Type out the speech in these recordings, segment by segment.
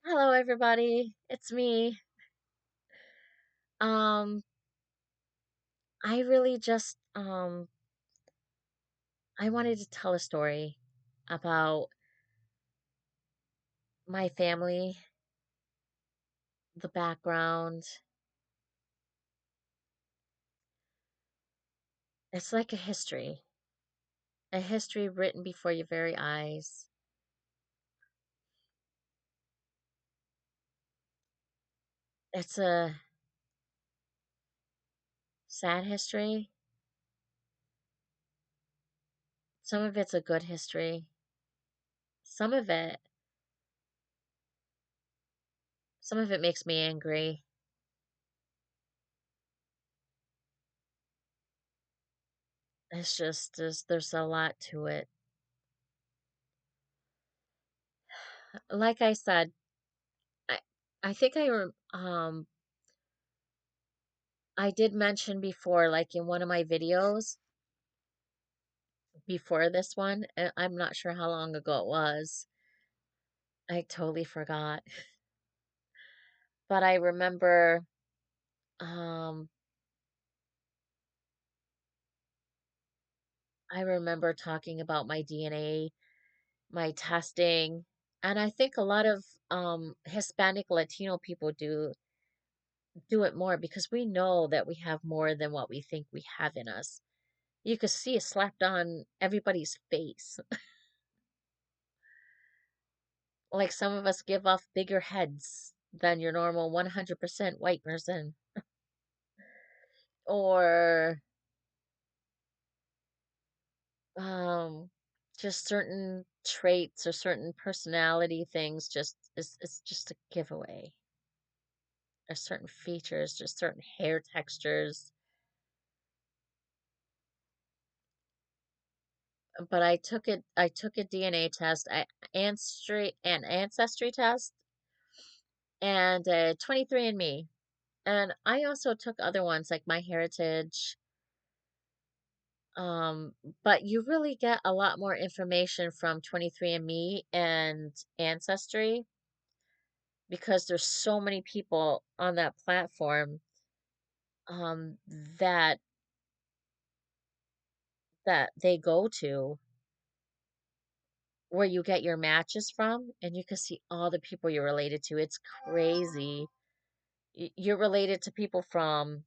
Hello, everybody. It's me. Um, I really just I wanted to tell a story about my family, the background. It's like a history written before your very eyes. It's a sad history. Some of it's a good history. Some of it, some of it makes me angry. It's just there's a lot to it. Like I said, I I think I did mention before, like in one of my videos before this one, I'm not sure how long ago it was. I totally forgot. But um, I remember talking about my DNA, my testing, and I think a lot of Hispanic Latino people do it more because we know that we have more than what we think we have in us. You could see it slapped on everybody's face. Like some of us give off bigger heads than your normal 100% white person, or um, just certain traits or certain personality things just is just a giveaway. Or certain features, just certain hair textures. But I took a DNA test, an ancestry test, and a 23andMe. And I also took other ones like my heritage. Um, but you really get a lot more information from 23andMe and Ancestry because there's so many people on that platform um that that they go to where you get your matches from and you can see all the people you're related to. It's crazy. You're related to people from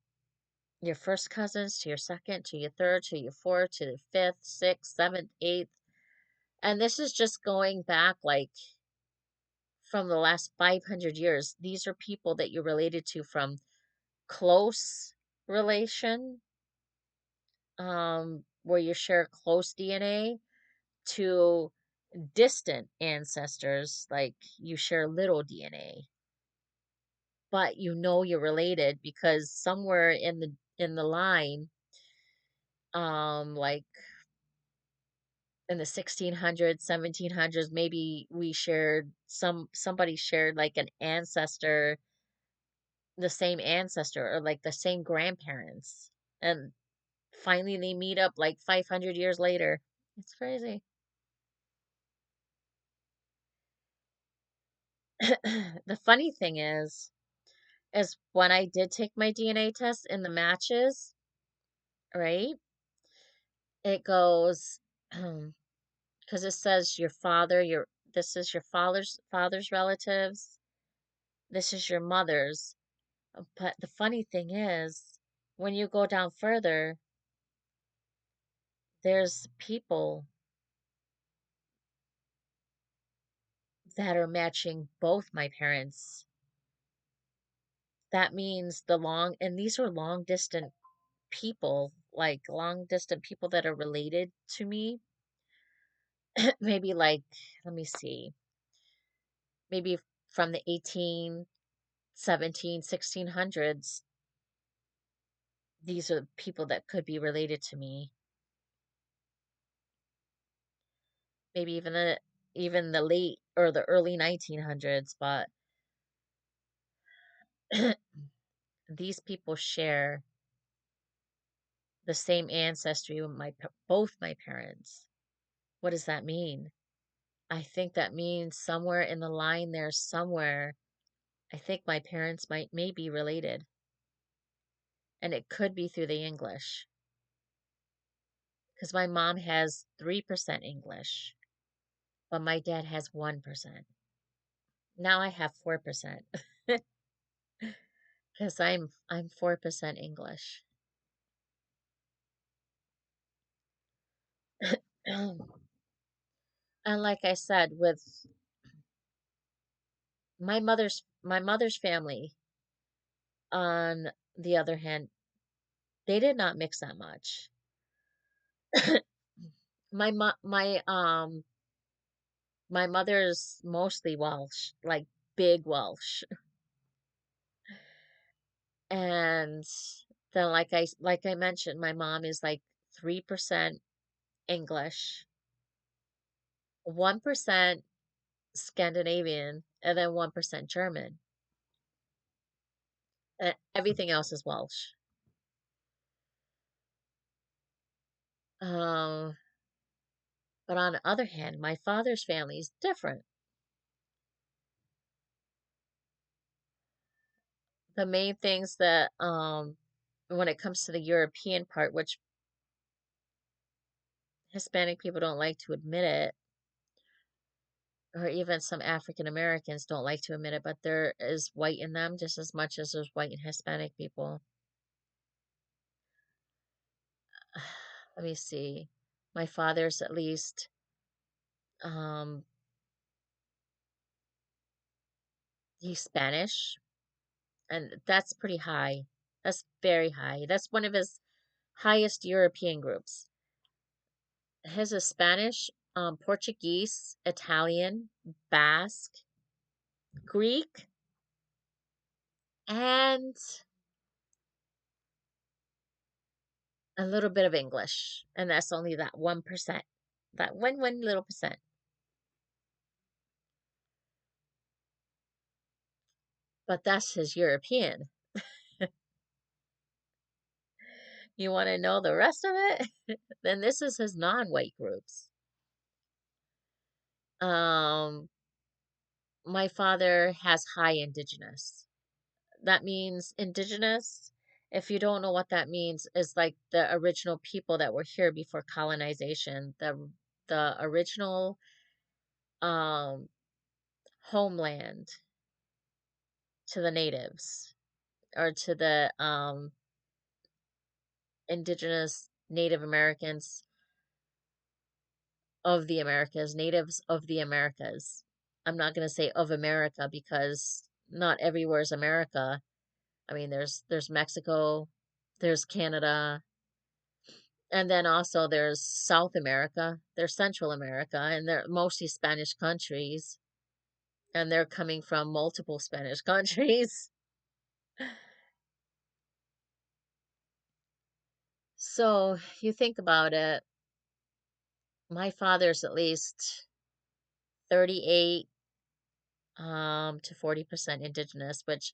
your first cousins to your second to your third to your fourth to the fifth, sixth, seventh, eighth. And this is just going back like from the last 500 years. These are people that you're related to from close relation, where you share close DNA, to distant ancestors, like you share little DNA, but you know you're related because somewhere in the line, like in the 1600s, 1700s, maybe somebody shared like an ancestor, the same ancestor, or like the same grandparents. And finally they meet up like 500 years later. It's crazy. The funny thing is when I did take my DNA test in the matches, right? It goes, because it says your father, this is your father's relatives, this is your mother's. But the funny thing is, when you go down further, there's people that are matching both my parents. That means and these are long distant people, like long distant people that are related to me. Maybe like, let me see, maybe from the 18, 17, 1600s. These are people that could be related to me. Maybe even the late or the early 1900s, but these people share the same ancestry with both my parents. What does that mean? I think that means somewhere in the line there, somewhere, I think my parents may be related, and it could be through the English, because my mom has 3% English, but my dad has 1%. Now I have 4%, because I'm 4% English. And like I said, with my mother's family, on the other hand, they did not mix that much. My mother's mostly Welsh, like big Welsh. And then like I mentioned, my mom is like 3% English, 1% Scandinavian, and then 1% German. And everything else is Welsh. Um, but on the other hand, my father's family is different. The main things that when it comes to the European part, which Hispanic people don't like to admit it, or even some African Americans don't like to admit it, but there is white in them just as much as there's white and Hispanic people. Let me see. My father's at least um he's Spanish, and that's pretty high. That's very high. That's one of his highest European groups. His is Spanish, Portuguese, Italian, Basque, Greek, and a little bit of English. And that's only that 1%. That one little percent. But that's his European. You want to know the rest of it? Then this is his non-white groups. Um, my father has high indigenous. That means indigenous. If you don't know what that means, is like the original people that were here before colonization, the original um homeland to the natives, or to the indigenous Native Americans of the Americas, natives of the Americas. I'm not going to say of America because not everywhere is America. I mean, there's Mexico, there's Canada, and then also there's South America, there's Central America, and they're mostly Spanish countries, and they're coming from multiple Spanish countries. So you think about it, my father's at least 38 to 40% indigenous, which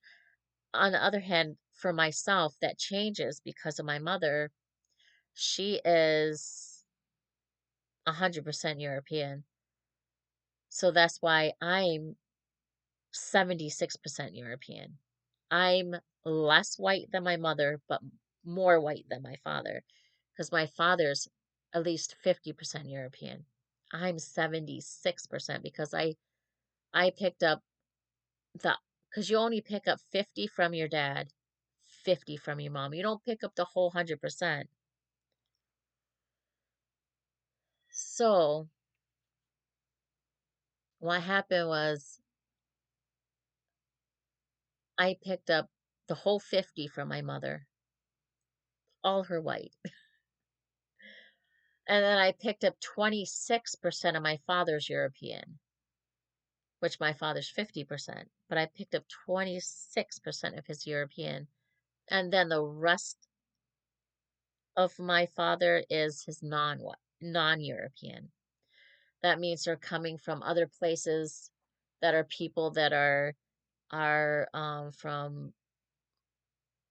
on the other hand, for myself, that changes because of my mother. She is 100% European. So that's why I'm 76% European. I'm less white than my mother, but more white than my father, because my father's at least 50% European. I'm 76% because I picked up the because you only pick up 50 from your dad, 50 from your mom. You don't pick up the whole 100%. So what happened was I picked up the whole 50 from my mother, all her white. And then I picked up 26% of my father's European, which my father's 50%, but I picked up 26% of his European. And then the rest of my father is his non-European. That means they're coming from other places that are people that are from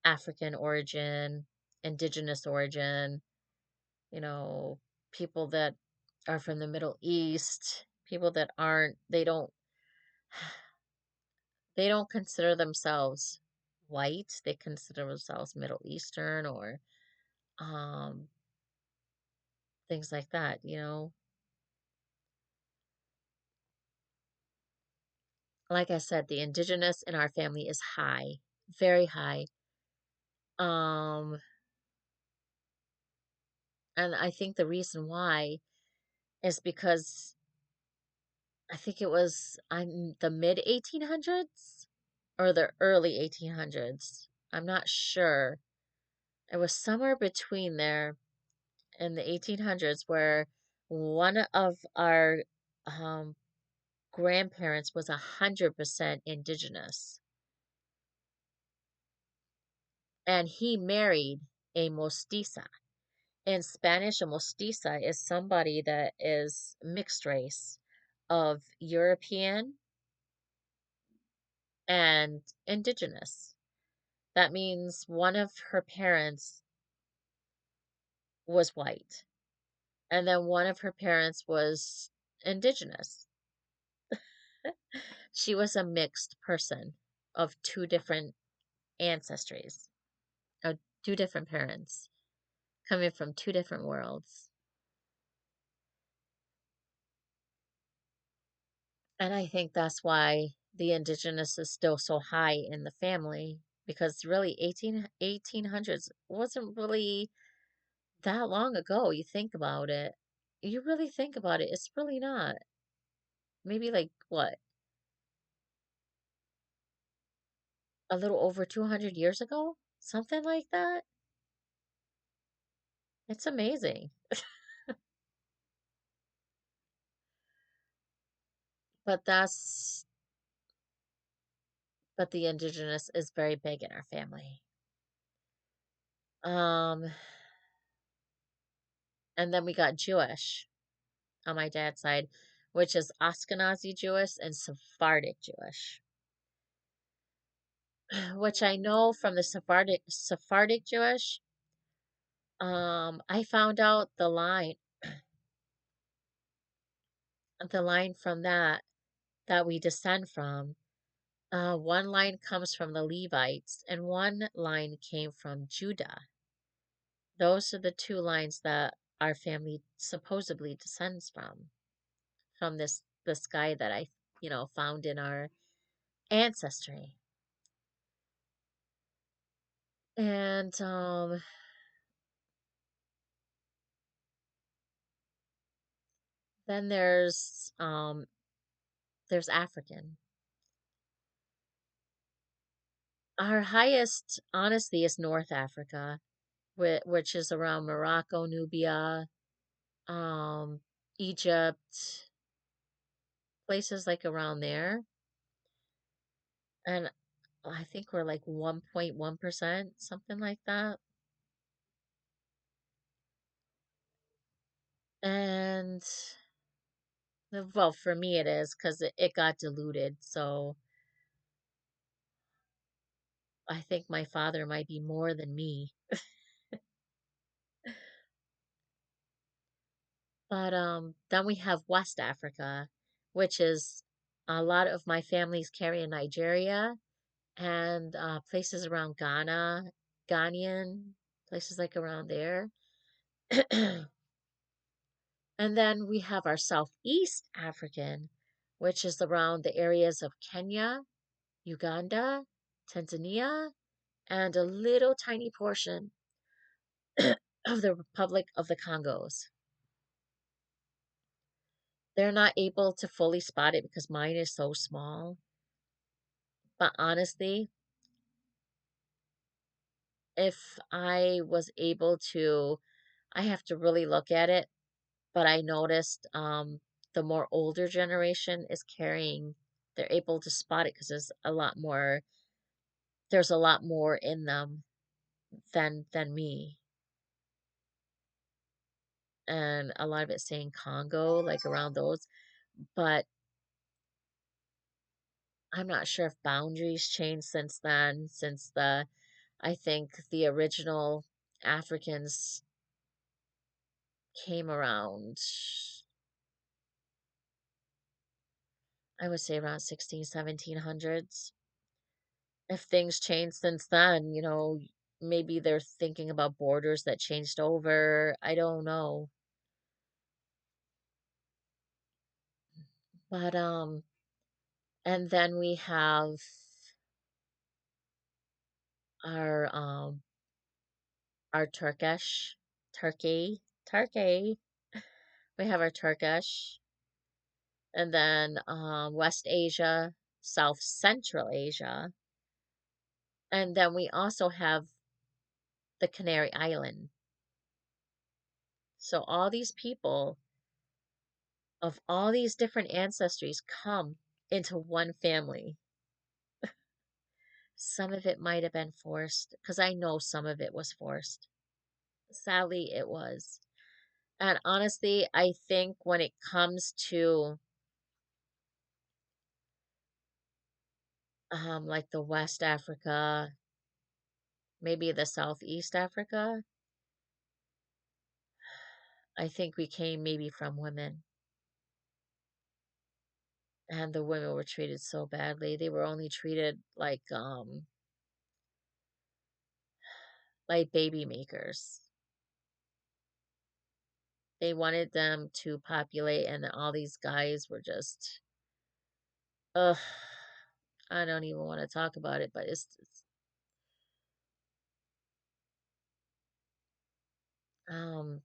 African origin, indigenous origin, you know, people that are from the Middle East. People that aren't, they don't consider themselves white. They consider themselves Middle Eastern or um things like that, you know. Like I said, the indigenous in our family is high, very high. Um, and I think the reason why is because I think it was the mid 1800s or the early 1800s. I'm not sure. It was somewhere between there in the 1800s where one of our um, grandparents was 100% indigenous, and he married a mestiza. In Spanish, a mestiza is somebody that is mixed race of European and indigenous. That means one of her parents was white, and then one of her parents was indigenous. She was a mixed person of two different ancestries, of two different parents coming from two different worlds. And I think that's why the indigenous is still so high in the family because really 1800s wasn't really that long ago. You think about it. You really think about it, it's really not. Maybe like what? A little over 200 years ago? Something like that? It's amazing. But that's but the indigenous is very big in our family. Um, and then we got Jewish on my dad's side, which is Ashkenazi Jewish and Sephardic Jewish. Which I know from the Sephardic Jewish, I found out the line from that we descend from. One line comes from the Levites, and one line came from Judah. Those are the two lines that our family supposedly descends from this guy that I, found in our ancestry. And then there's African. Our highest, honestly, is North Africa, which is around Morocco, Nubia, um, Egypt, places like around there. And I think we're like 1.1%, something like that. And well, for me it is because it got diluted. So I think my father might be more than me. But then we have West Africa, which is a lot of my family's carry in Nigeria and places around Ghana, Ghanaian, places like around there. And then we have our Southeast African, which is around the areas of Kenya, Uganda, Tanzania, and a little tiny portion of the Republic of the Congos. They're not able to fully spot it because mine is so small. But honestly, if I was able to, I have to really look at it. But I noticed the more older generation is carrying, they're able to spot it because there's a lot more in them than me. And a lot of it's saying Congo, like around those. But I'm not sure if boundaries changed since then, since I think the original Africans came around I would say around 1700s. If things changed since then, maybe they're thinking about borders that changed over. I don't know. But and then we have our our Turkey. We have our Turkish, and then West Asia, South Central Asia, and then we also have the Canary Island. So all these people of all these different ancestries come into one family. Some of it might have been forced, because I know some of it was forced. Sadly, it was. And honestly, I think when it comes to like the West Africa, maybe the Southeast Africa, I think we came maybe from women. And the women were treated so badly. They were only treated like baby makers. They wanted them to populate, and all these guys were just, ugh, I don't even want to talk about it, but um,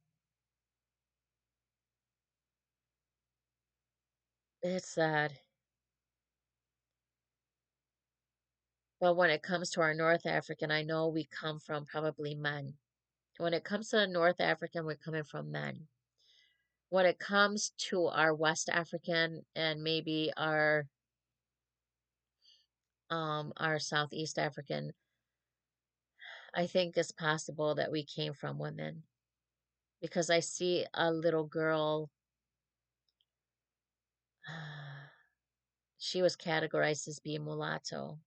it's sad. But when it comes to our North African, I know we come from probably men. When it comes to the North African, we're coming from men. When it comes to our West African and maybe our Southeast African, I think it's possible that we came from women, because I see a little girl. She was categorized as being mulatto,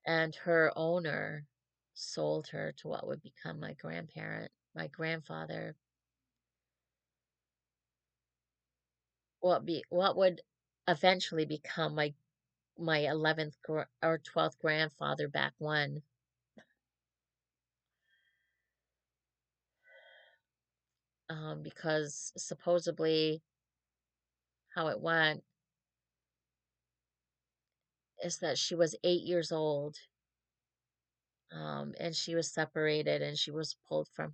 and her owner sold her to what would become my grandparent, my grandfather, what would eventually become my 11th or 12th grandfather back when. Because supposedly how it went is that she was 8 years old, and she was separated, and she was pulled from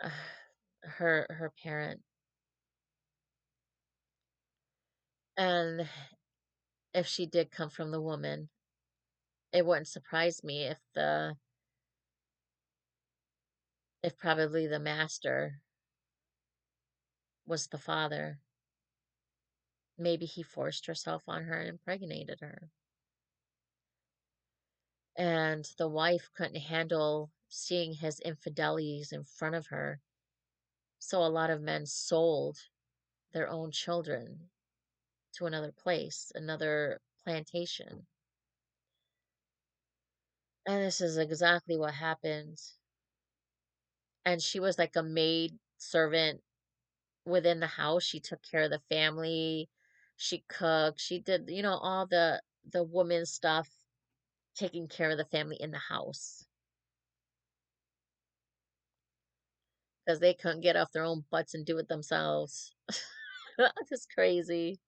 uh, her parent. And if she did come from the woman, it wouldn't surprise me if probably the master was the father. Maybe he forced herself on her and impregnated her. And the wife couldn't handle seeing his infidelities in front of her. So a lot of men sold their own children to another place, another plantation. And this is exactly what happened. And she was like a maid servant within the house. She took care of the family. She cooked. She did, all the woman stuff, taking care of the family in the house, because they couldn't get off their own butts and do it themselves. That's crazy.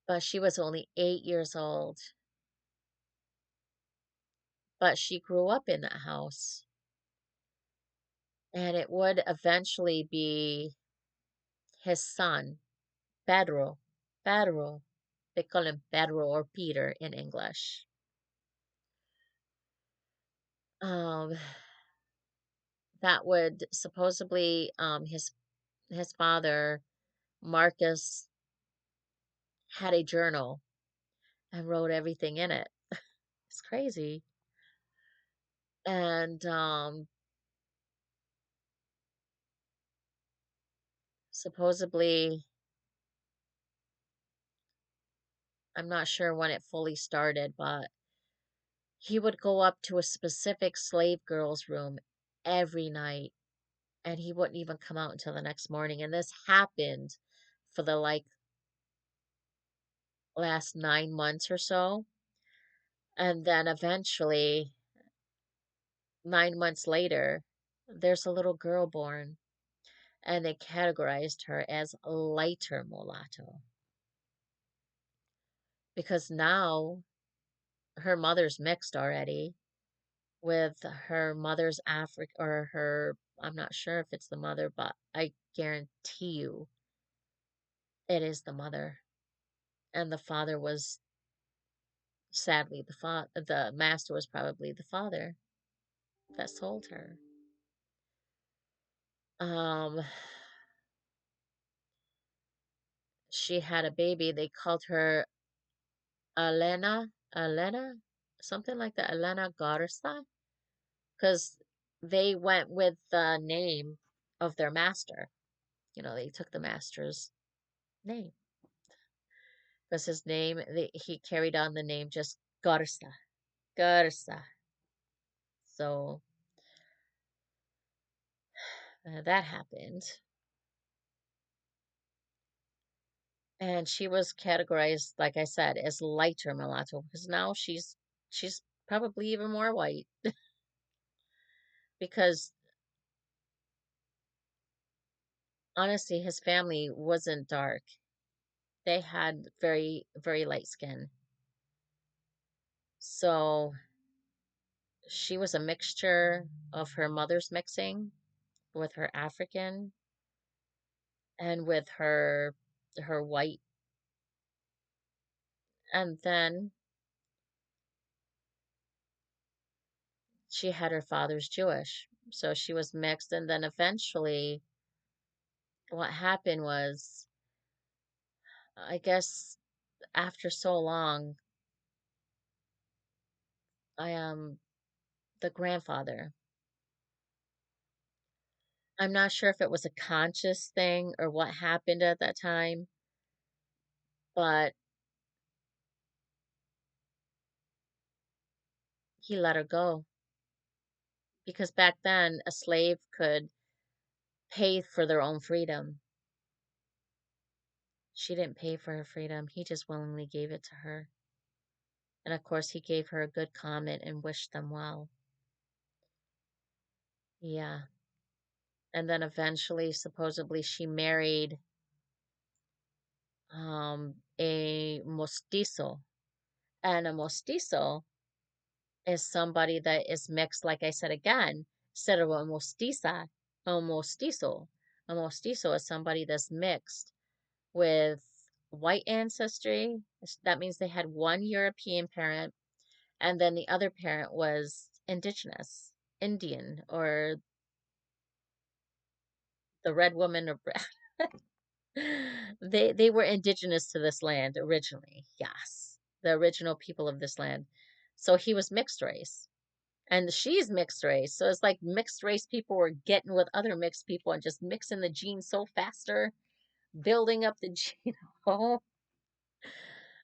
But she was only 8 years old. But she grew up in that house. And it would eventually be his son, Pedro. Pedro. They call him Pedro or Peter in English. Um, that would supposedly his father, Marcus, had a journal and wrote everything in it. It's crazy. And supposedly, I'm not sure when it fully started, but he would go up to a specific slave girl's room every night, and he wouldn't even come out until the next morning. And this happened for the like last 9 months or so. And then eventually, 9 months later, there's a little girl born, and they categorized her as lighter mulatto because now her mother's mixed already with her mother's African or her, I'm not sure if it's the mother, but I guarantee you it is the mother. And the father was sadly the master was probably the father that sold her. Um, she had a baby. They called her Elena, something like that, Elena Garza, because they went with the name of their master. They took the master's name because his name, he carried on the name just Garza, Garza. So that happened. And she was categorized, like I said, as lighter mulatto because now she's probably even more white because honestly his family wasn't dark. They had very, very light skin. So she was a mixture of her mother's mixing with her African and with her white. And then she had her father's Jewish. So she was mixed. And then eventually what happened was, I guess after so long, I am the grandfather. I'm not sure if it was a conscious thing or what happened at that time, but he let her go because back then a slave could pay for their own freedom. She didn't pay for her freedom. He just willingly gave it to her. And of course, he gave her a good comment and wished them well. Yeah. And then eventually, supposedly, she married a mestizo. And a mestizo is somebody that is mixed, like I said again, instead of a mestiza, a mestizo. A mestizo is somebody that's mixed with white ancestry. That means they had one European parent, and then the other parent was indigenous, Indian, or the red woman, or they were indigenous to this land originally. Yes, the original people of this land. So he was mixed race. And she's mixed race. So it's like mixed race people were getting with other mixed people and just mixing the genes so faster, building up the gene. Oh,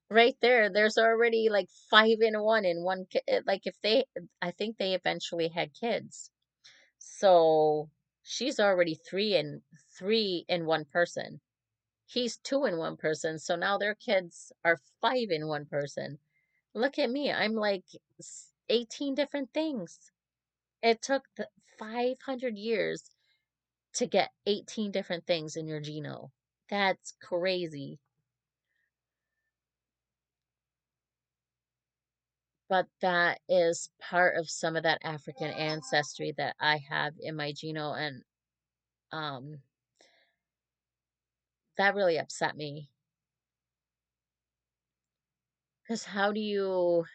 right there, there's already like five in one in one. Like if they, I think they eventually had kids. So she's already three in one person. He's two in one person. So now their kids are five in one person. Look at me. I'm like 18 different things. It took 500 years to get 18 different things in your genome. That's crazy. But that is part of some of that African ancestry that I have in my genome. And um, that really upset me. Because how do you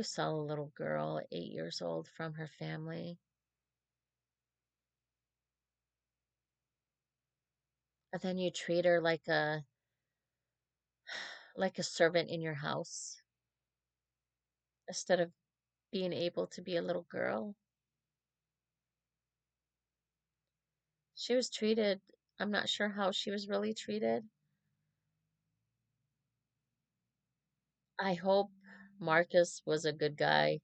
sell a little girl 8 years old from her family? And then you treat her like a servant in your house instead of being able to be a little girl. She was treated, I'm not sure how she was really treated. I hope Marcus was a good guy.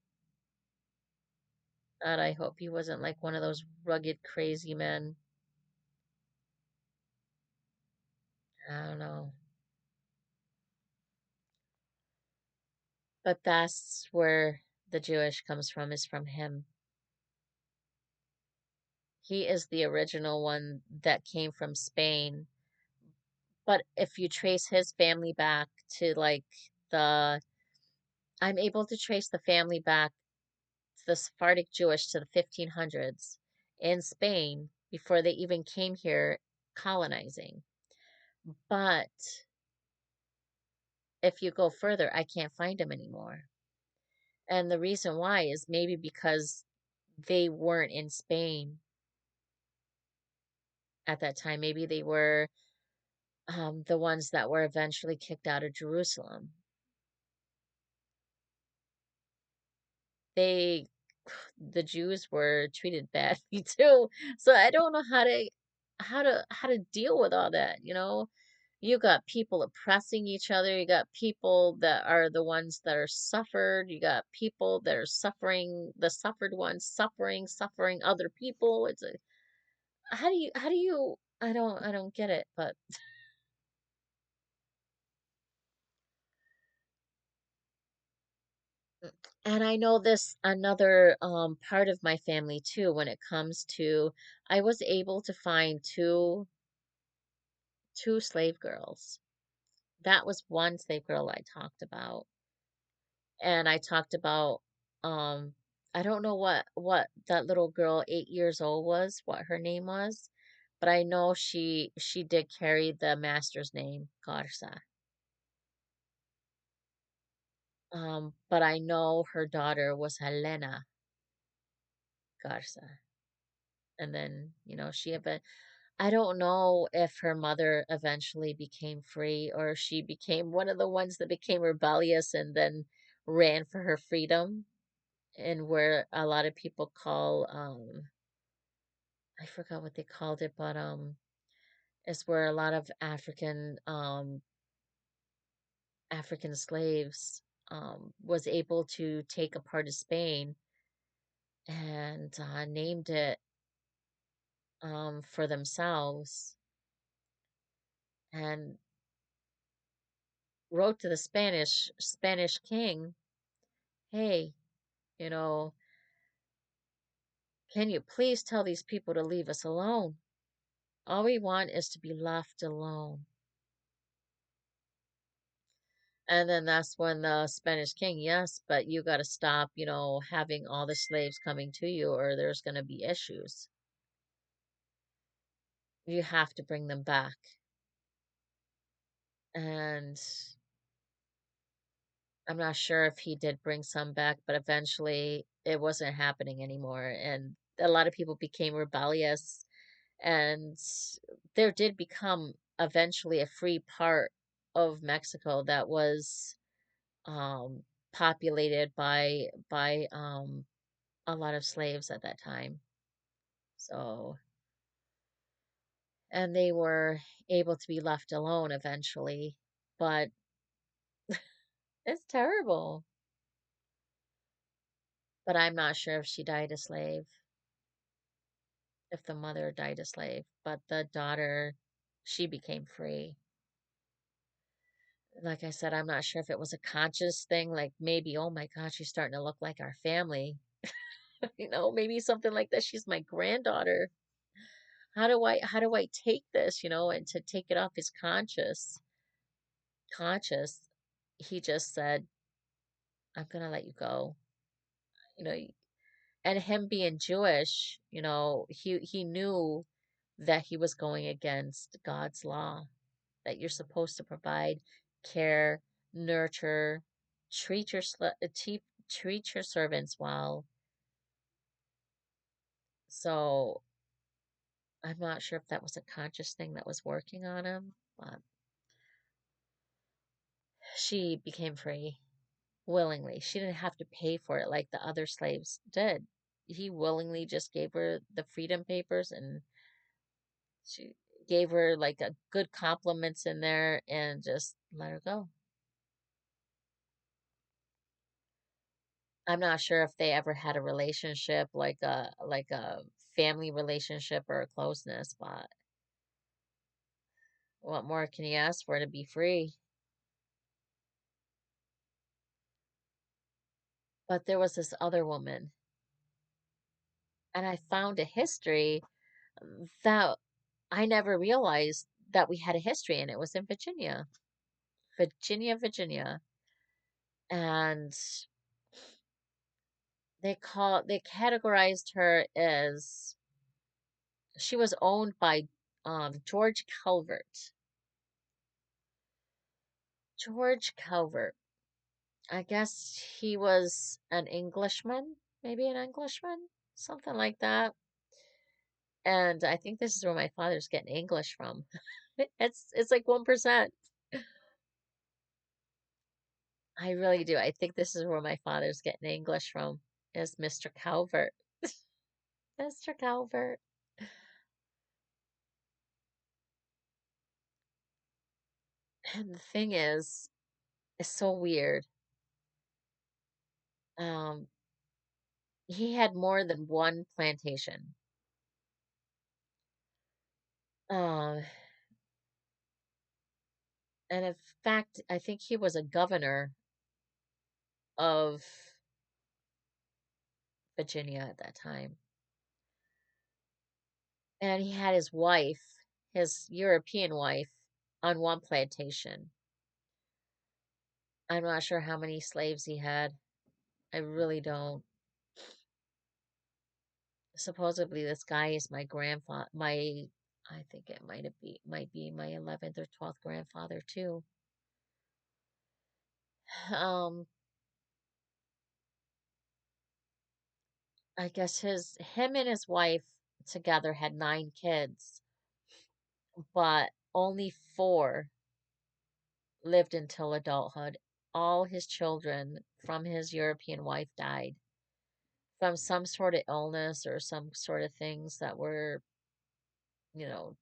And I hope he wasn't like one of those rugged, crazy men. I don't know. But that's where the Jewish comes from, is from him. He is the original one that came from Spain. But if you trace his family back to like the, I'm able to trace the family back to the Sephardic Jewish to the 1500s in Spain before they even came here colonizing. But if you go further, I can't find them anymore. And the reason why is maybe because they weren't in Spain at that time. Maybe they were the ones that were eventually kicked out of Jerusalem. They, the Jews were treated badly too. So I don't know how to deal with all that, you know? You got people oppressing each other. You got people that are the ones that are suffered. You got people that are suffering, the suffered ones suffering other people. It's a, how do you, I don't get it, but and I know this another part of my family too when it comes to I was able to find two slave girls. That was one slave girl I talked about. And I talked about um I don't know what that little girl 8 years old was, what her name was, but I know she did carry the master's name, Garza. But I know her daughter was Helena Garza. And then, I don't know if her mother eventually became free or she became one of the ones that became rebellious and then ran for her freedom, and where a lot of people call I forgot what they called it, but it's where a lot of African slaves was able to take a part of Spain and named it for themselves and wrote to the Spanish king, "Hey, you know, can you please tell these people to leave us alone? All we want is to be left alone." And then that's when the Spanish king, yes, but you got to stop, having all the slaves coming to you or there's going to be issues. You have to bring them back. And I'm not sure if he did bring some back, but eventually it wasn't happening anymore. And a lot of people became rebellious. And there did become eventually a free part of Mexico that was um, populated by a lot of slaves at that time. So, and they were able to be left alone eventually, but it's terrible. But I'm not sure if she died a slave, if the mother died a slave, but the daughter, she became free. Like I said, I'm not sure if it was a conscious thing, like maybe, oh my God, she's starting to look like our family. Maybe something like that. She's my granddaughter. How do I take this, and to take it off his conscious, he just said, I'm gonna let you go. You know, and him being Jewish, he knew that he was going against God's law, that you're supposed to provide care, nurture, treat your servants well. So I'm not sure if that was a conscious thing that was working on him, but she became free willingly. She didn't have to pay for it like the other slaves did. He willingly just gave her the freedom papers and she gave her like a good compliments in there and just let her go. I'm not sure if they ever had a relationship like a family relationship or a closeness, but What more can you ask for to be free? But there was this other woman, and I found a history that I never realized that we had a history, and it was in Virginia. Virginia, Virginia. And they categorized her as she was owned by George Calvert. George Calvert. I guess he was an Englishman, maybe an Englishman, something like that. And I think this is where my father's getting English from. It's like 1%. I really do. I think this is where my father's getting English from, is Mr. Calvert. Mr. Calvert. And the thing is, it's so weird. Um, he had more than one plantation. Um, and in fact, I think he was a governor of Virginia at that time. And he had his wife, his European wife, on one plantation. I'm not sure how many slaves he had. I really don't. Supposedly, this guy is my grandfather. I think it might be my 11th or 12th grandfather too. Um, I guess him and his wife together had 9 kids, but only 4 lived until adulthood. All his children from his European wife died from some sort of illness or some sort of things that were, you know,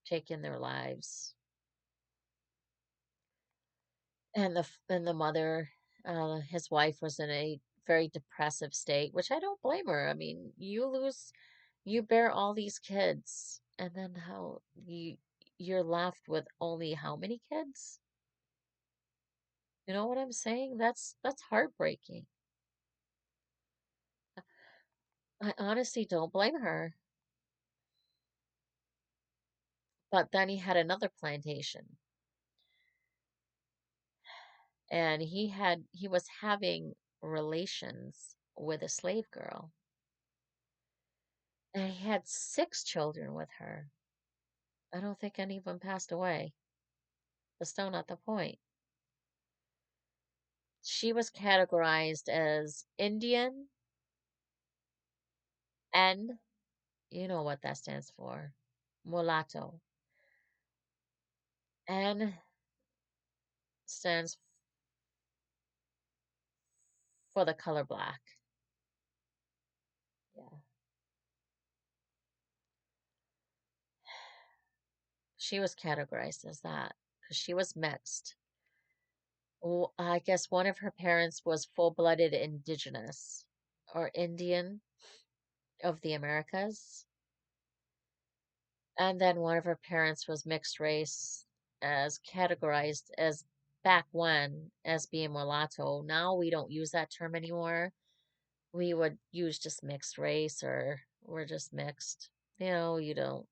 taking their lives. And the mother, his wife was in a very depressive state, which I don't blame her. I mean, you bear all these kids, and then you're left with only how many kids? You know what I'm saying? That's heartbreaking. I honestly don't blame her. But then he had another plantation, and he was having relations with a slave girl, and he had 6 children with her. I don't think any of them passed away. But still not the point. She was categorized as Indian, N, you know what that stands for, mulatto. N stands for the color black. Yeah. She was categorized as that because she was mixed. Well, I guess one of her parents was full-blooded indigenous or Indian of the Americas. And then one of her parents was mixed race, as categorized as back when as being mulatto. Now we don't use that term anymore. We would use just mixed race or we're just mixed. You don't,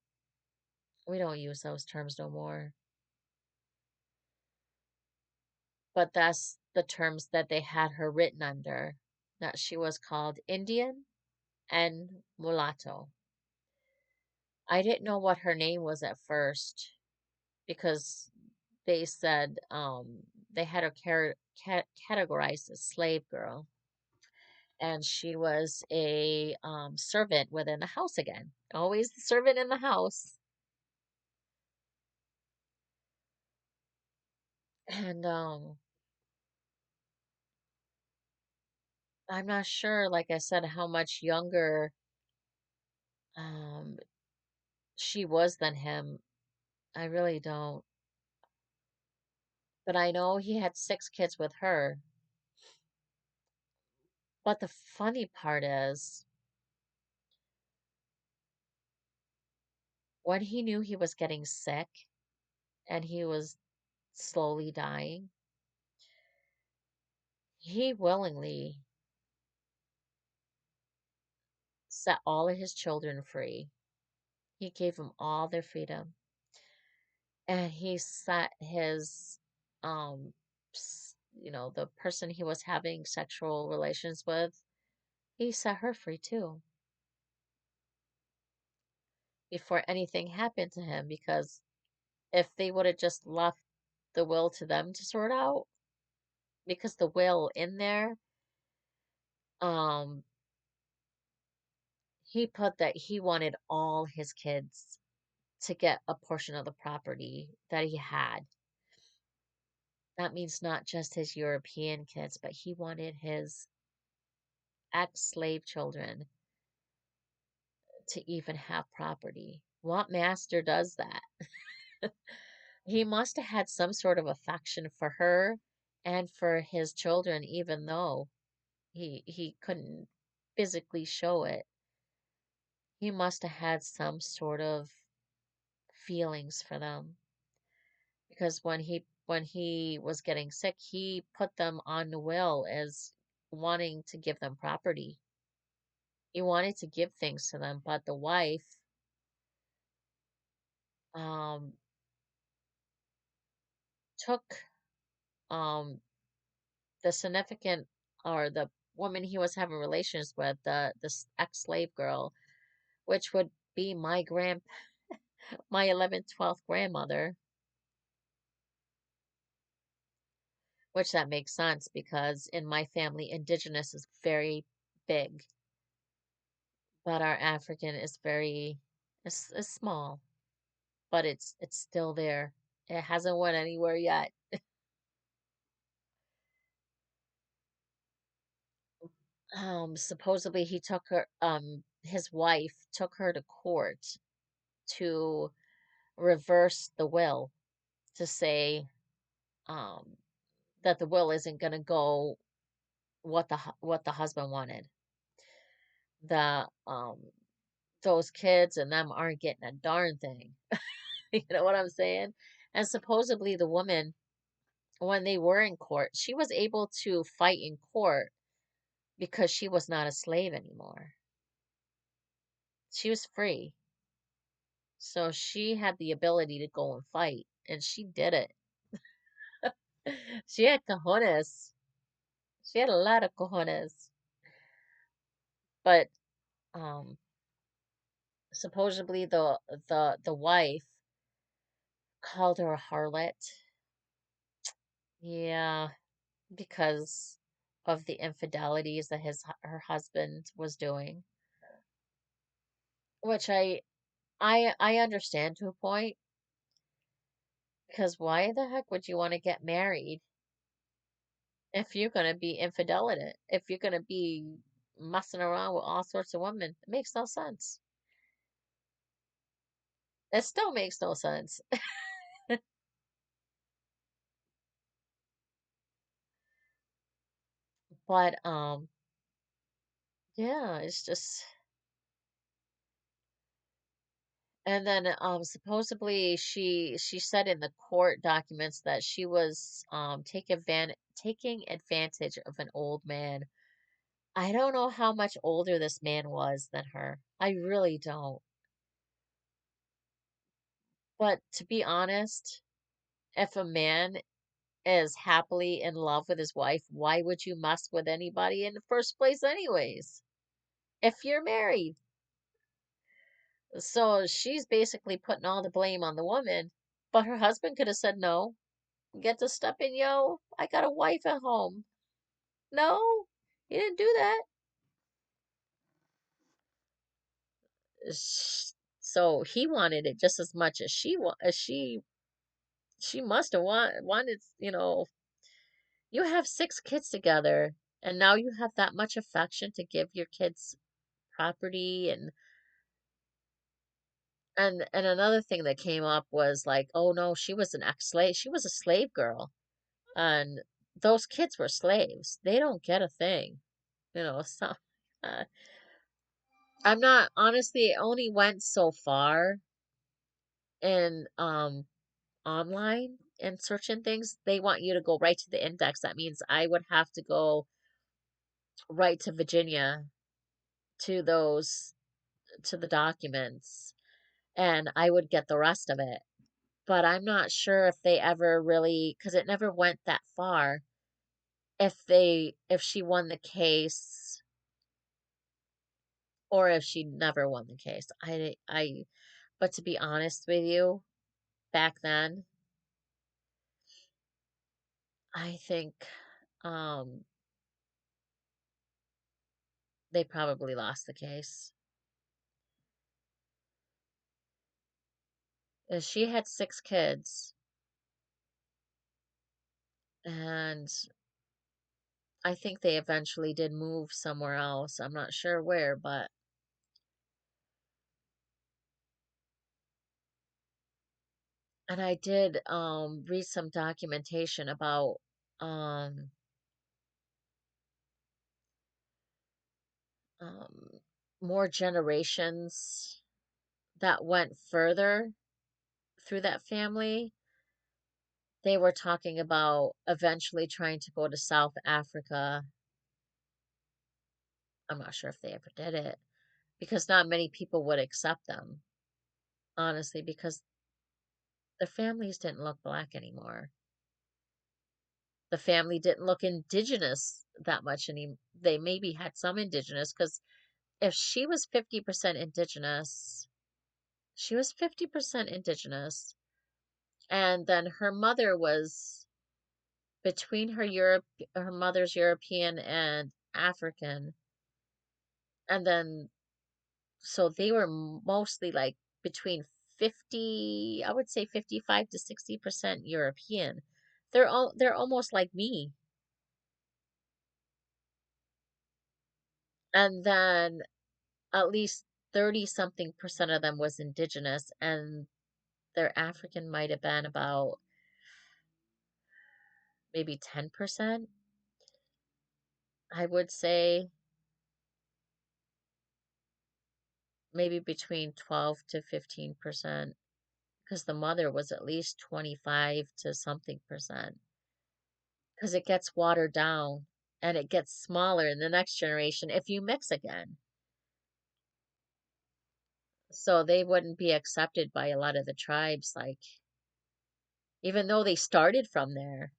we don't use those terms no more. But that's the terms that they had her written under, that she was called Indian and mulatto. I didn't know what her name was at first because they said they had her categorized as slave girl, and she was a servant within the house again. Always the servant in the house. And I'm not sure, like I said, how much younger um, she was than him. I really don't. But I know he had 6 kids with her. But the funny part is, when he knew he was getting sick, and he was slowly dying, he willingly set all of his children free. He gave them all their freedom, and he set his, the person he was having sexual relations with, he set her free too before anything happened to him, because if they would have just left the will to them to sort out, because the will in there, um, he put that he wanted all his kids to get a portion of the property that he had. That means not just his European kids, but he wanted his ex-slave children to even have property. What master does that? He must have had some sort of affection for her and for his children, even though he couldn't physically show it. He must have had some sort of feelings for them, because when he was getting sick, he put them on the will as wanting to give them property. He wanted to give things to them, but the wife, um, took, um, the significant, or the woman he was having relations with, the ex-slave girl, which would be my 11th, 12th grandmother, which that makes sense because in my family, indigenous is very big, but our African is is small, but it's still there. It hasn't went anywhere yet. Supposedly his wife took her to court to reverse the will, to say, um, that the will isn't going to go what the husband wanted. The those kids and them aren't getting a darn thing. You know what I'm saying? And supposedly the woman, when they were in court, she was able to fight in court because she was not a slave anymore. She was free. So she had the ability to go and fight, and she did it. She had cojones. She had a lot of cojones. But um supposedly the wife called her a harlot. Yeah, because of the infidelities that her husband was doing, which I understand to a point, because why the heck would you want to get married if you're going to be infidelity, if you're going to be messing around with all sorts of women? It makes no sense. It still makes no sense. But yeah, it's just. And then supposedly she said in the court documents that she was taking advantage of an old man. I don't know how much older this man was than her. I really don't. But to be honest, if a man is happily in love with his wife, why would you mess with anybody in the first place anyways? If you're married. So she's basically putting all the blame on the woman, but her husband could have said no. Get to step in, yo. I got a wife at home. No, he didn't do that. So he wanted it just as much as she must have wanted, you have 6 kids together, and now you have that much affection to give your kids property. And another thing that came up was like, oh no, she was an ex-slave. She was a slave girl, and those kids were slaves. They don't get a thing, so uh, I'm not, honestly, it only went so far in online and searching things, they want you to go right to the index. That means I would have to go right to Virginia to those to the documents and I would get the rest of it. But I'm not sure if they ever really, because it never went that far, if she won the case or if she never won the case. But to be honest with you, back then, I think um they probably lost the case. She had 6 kids, and I think they eventually did move somewhere else. I'm not sure where, but and I did read some documentation about um um more generations that went further through that family. They were talking about eventually trying to go to South Africa. I'm not sure if they ever did it because not many people would accept them, honestly, because the families didn't look black anymore. The family didn't look indigenous that much any they maybe had some indigenous because if she was 50% indigenous, she was 50% indigenous, and then her mother was between her mother's European and African, and then so they were mostly like between 50, I would say 55 to 60% European. They're almost like me. And then at least 30 something percent of them was indigenous and their African might have been about maybe 10%. I would say maybe between 12 to 15% because the mother was at least 25 to something percent because it gets watered down and it gets smaller in the next generation if you mix again. So they wouldn't be accepted by a lot of the tribes, like, even though they started from there,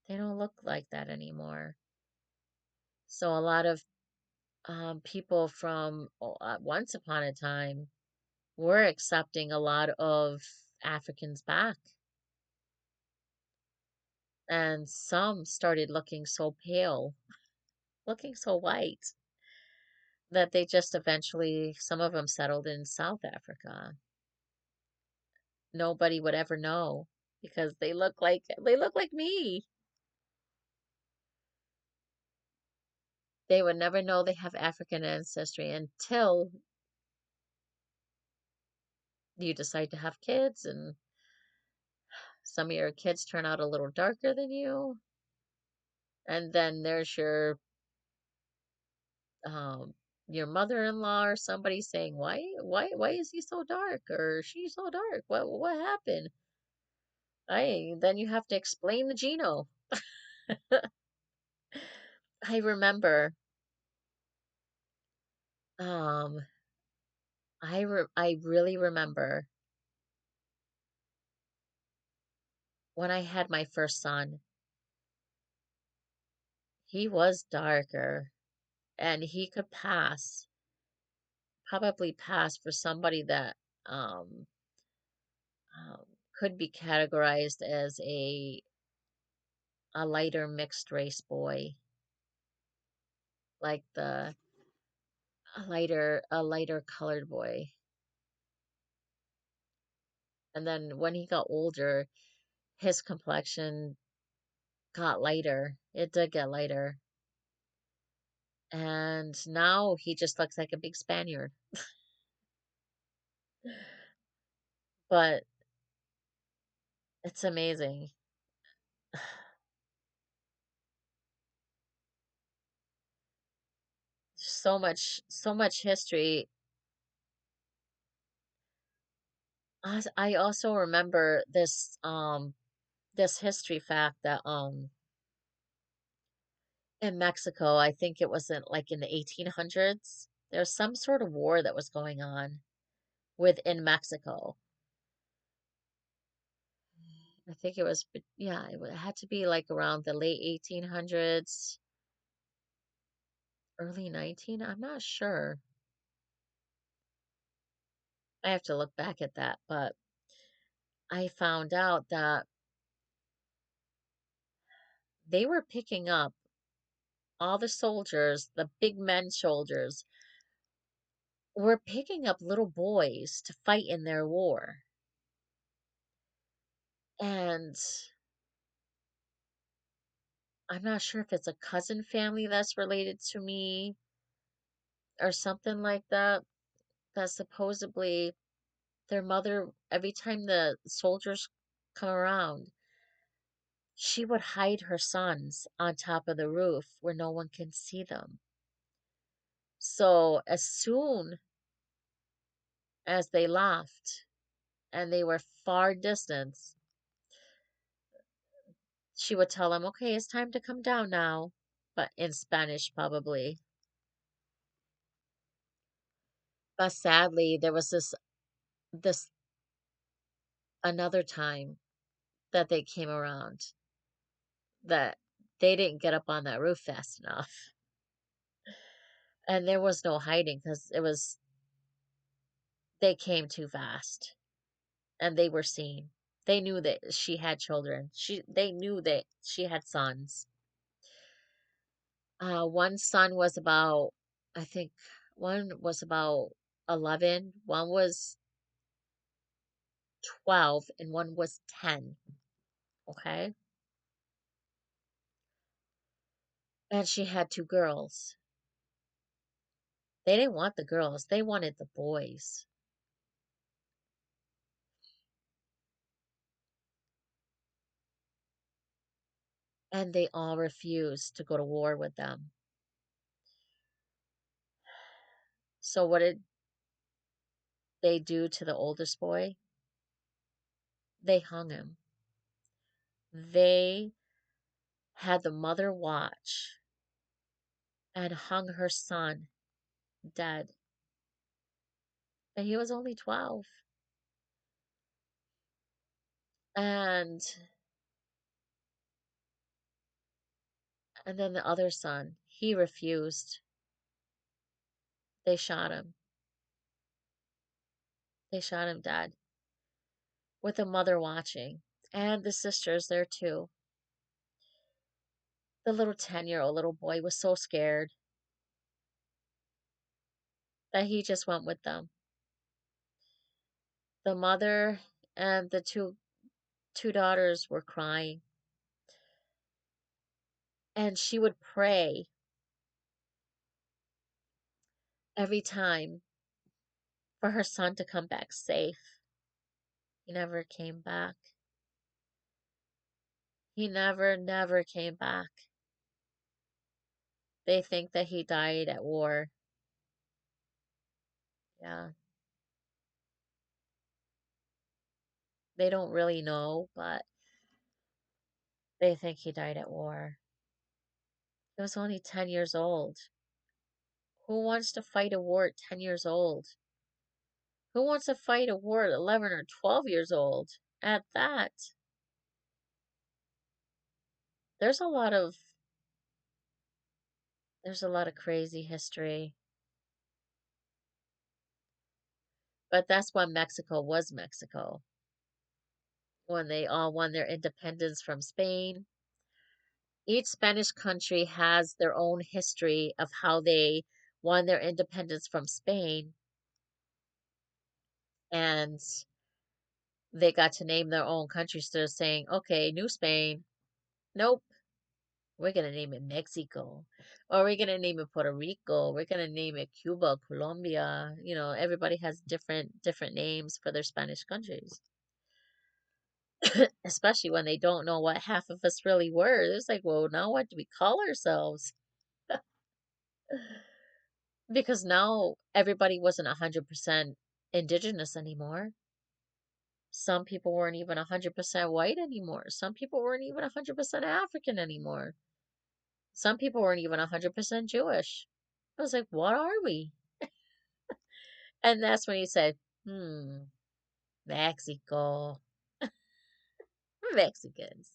they don't look like that anymore. So a lot of people from once upon a time were accepting a lot of Africans back. And some started looking so pale, looking so white, that they just eventually, some of them settled in South Africa. Nobody would ever know because they look like me. They would never know they have African ancestry until you decide to have kids and some of your kids turn out a little darker than you. And then there's um your mother-in-law or somebody saying, why is he so dark or she's so dark? What happened? I Then you have to explain the genome. I remember um I really remember when I had my first son. He was darker and he could probably pass for somebody that um, um could be categorized as a lighter mixed race boy, like the a lighter colored boy. And then when he got older, his complexion got lighter. It did get lighter. And now he just looks like a big Spaniard. But it's amazing. So much history. I also remember this history fact that in Mexico, I think it was in the 1800s, there's some sort of war that was going on within Mexico. I think it was, yeah, it had to be like around the late 1800s, early 19. I'm not sure. I have to look back at that, but I found out that they were picking up all the soldiers, the big men soldiers, were picking up little boys to fight in their war. And I'm not sure if it's a cousin family that's related to me or something like that, that supposedly their mother, every time the soldiers come around, she would hide her sons on top of the roof where no one can see them. So as soon as they left and they were far distance, she would tell them, okay, it's time to come down now, but in Spanish probably. But sadly, there was this another time that they came around that they didn't get up on that roof fast enough. And there was no hiding because they came too fast and they were seen. They knew that she had children. They knew that she had sons. One son was about, I think one was about 11, one was 12, and one was 10. Okay. And she had two girls. They didn't want the girls, they wanted the boys. And they all refused to go to war with them. So, what did they do to the oldest boy? They hung him. They had the mother watch and hung her son dead. And he was only 12. And then the other son, he refused. They shot him. They shot him dead with the mother watching. And the sisters there too. The little 10-year-old little boy was so scared that he just went with them. The mother and the two daughters were crying. And she would pray every time for her son to come back safe. He never came back. He never came back. They think that he died at war. Yeah. They don't really know, but they think he died at war. He was only 10 years old. Who wants to fight a war at 10 years old? Who wants to fight a war at 11 or 12 years old? At that, there's a lot of there's a lot of crazy history. But that's when Mexico was Mexico. When they all won their independence from Spain. Each Spanish country has their own history of how they won their independence from Spain, and they got to name their own country instead of saying, okay, New Spain. Nope, we're going to name it Mexico. Or we're going to name it Puerto Rico. We're going to name it Cuba, Colombia. Everybody has different names for their Spanish countries. Especially when they don't know what half of us really were. It's like, well, now what do we call ourselves? Because now everybody wasn't 100% indigenous anymore. Some people weren't even 100% white anymore. Some people weren't even 100% African anymore. Some people weren't even 100% Jewish. I was like, what are we? And that's when you said, Mexico, Mexicans.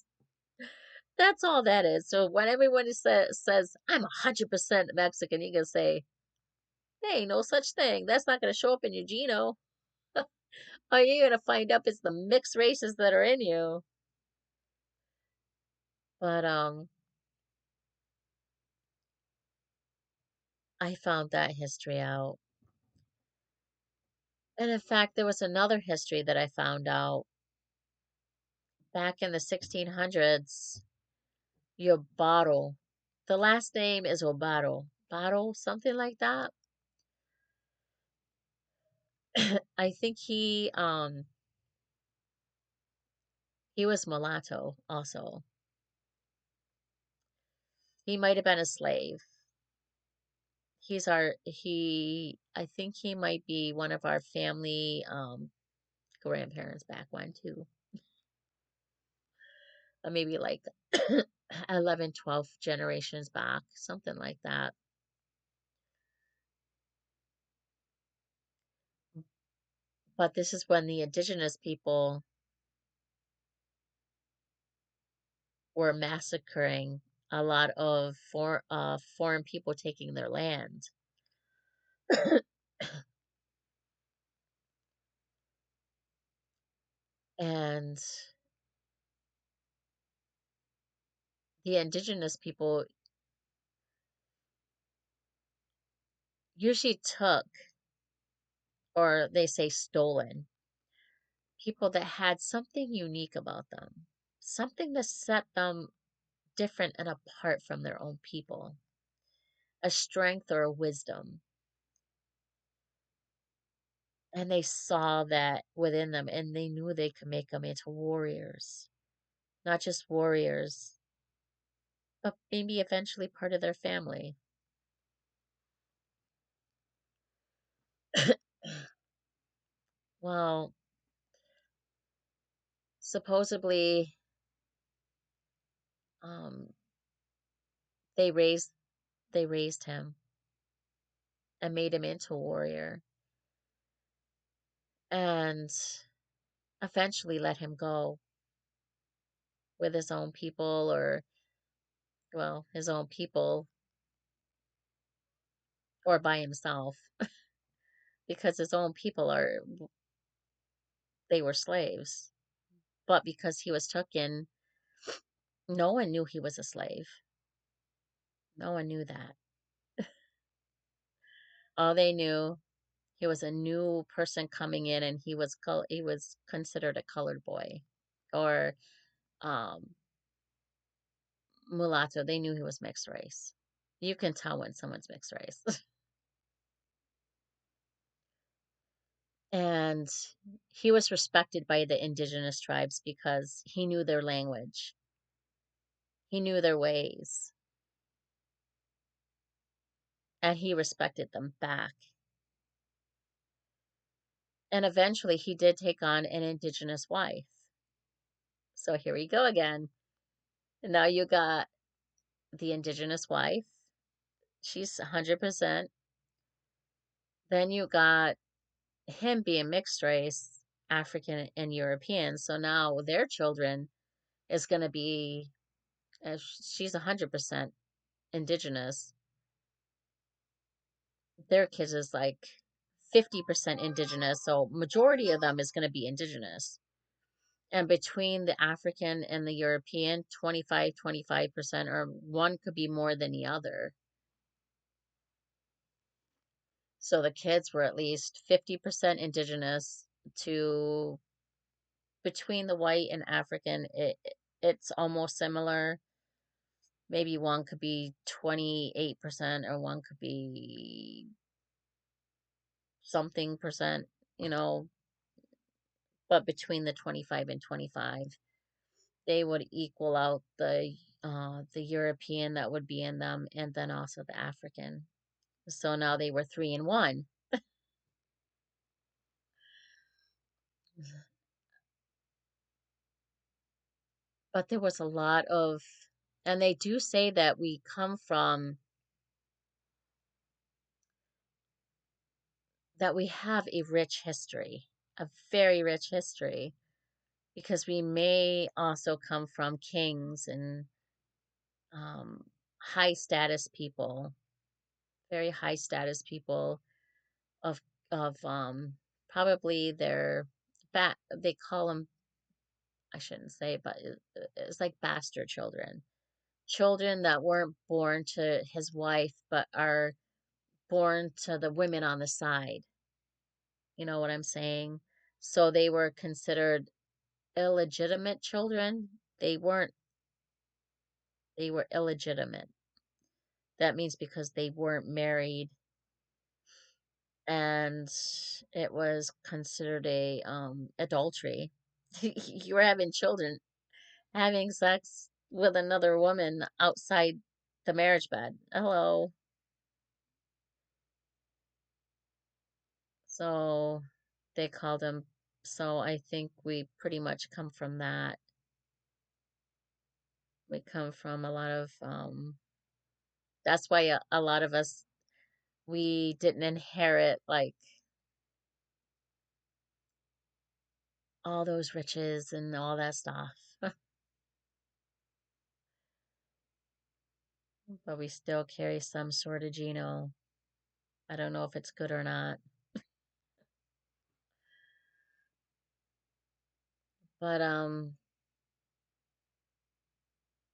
That's all that is. So when everyone says, I'm 100% Mexican, you can say, there ain't no such thing. That's not going to show up in your geno. All you're going to find up is the mixed races that are in you. But I found that history out. And in fact, there was another history that I found out back in the 1600s. Yobaro. The last name is Obaro. Baro, something like that. I think he was mulatto also. He might have been a slave. I think he might be one of our family grandparents back when too. Or maybe like 11, 12 generations back, something like that. But this is when the indigenous people were massacring a lot of foreign people taking their land. And the indigenous people usually took, or they say stolen, people that had something unique about them, something that set them different and apart from their own people, a strength or a wisdom. And they saw that within them and they knew they could make them into warriors. Not just warriors, but maybe eventually part of their family. Well, supposedly, um, they raised they raised him and made him into a warrior, and eventually let him go with his own people, or well, his own people, or by himself, because his own people are they were slaves. But because he was taken, no one knew he was a slave. No one knew that. All they knew, he was a new person coming in, and he was considered a colored boy, or um, mulatto. They knew he was mixed race. You can tell when someone's mixed race. And he was respected by the indigenous tribes because he knew their language, he knew their ways, and he respected them back. And eventually he did take on an indigenous wife. So here we go again. Now you got the indigenous wife. She's 100%. Then you got him being mixed race, African and European. So now their children is going to be, if she's 100% indigenous, their kids is like 50% indigenous. So majority of them is going to be indigenous. And between the African and the European, 25%, or one could be more than the other. So the kids were at least 50% indigenous to between the white and African. It's almost similar. Maybe one could be 28% or one could be something percent, you know, but between the 25 and 25, they would equal out the European that would be in them, and then also the African. So now they were 3 and 1. But there was a lot of, and they do say that we come from, that we have a rich history, a very rich history, because we may also come from kings and um, high status people, very high status people of of probably their they call them, I shouldn't say, but it's like bastard children, children that weren't born to his wife but are born to the women on the side. You know what I'm saying? So they were considered illegitimate children. They were illegitimate. That means because they weren't married, and it was considered a adultery. You were having children, having sex with another woman outside the marriage bed. Hello. So they called them. So I think we pretty much come from that. We come from a lot of that's why a lot of us, we didn't inherit like all those riches and all that stuff. But we still carry some sort of geno. I don't know if it's good or not. But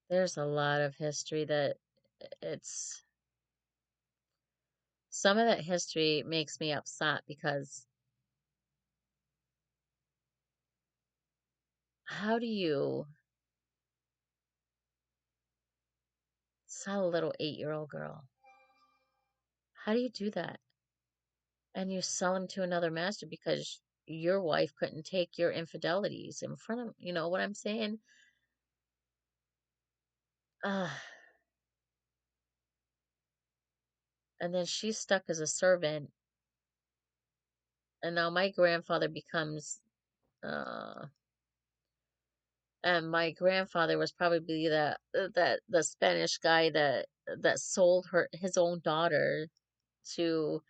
there's a lot of history that it's some of that history makes me upset because how do you sell a little 8-year-old girl? How do you do that? And you sell him to another master because your wife couldn't take your infidelities in front of, you know what I'm saying? Ah, and then she's stuck as a servant. And now my grandfather becomes, uh, and my grandfather was probably the Spanish guy that sold her his own daughter to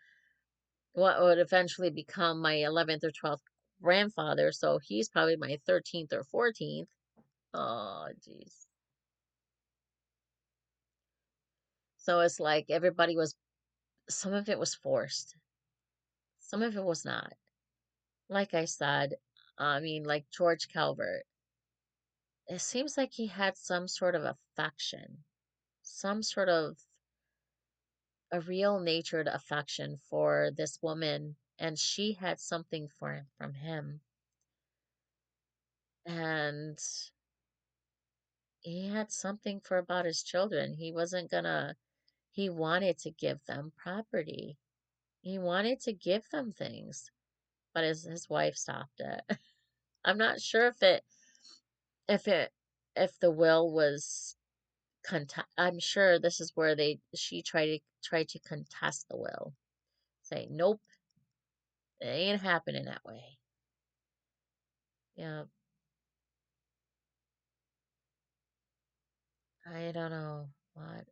what would eventually become my 11th or 12th grandfather. So he's probably my 13th or 14th. Oh, jeez. So it's like everybody was, some of it was forced, some of it was not. Like I said, I mean, like George Calvert, it seems like he had some sort of affection, some sort of a real natured affection for this woman, and she had something for him from him. And he had something for about his children. He wasn't gonna, he wanted to give them property. He wanted to give them things, but his wife stopped it. I'm not sure if it if the will was I'm sure this is where she tried to contest the will. Say, nope, it ain't happening that way. Yeah, I don't know what.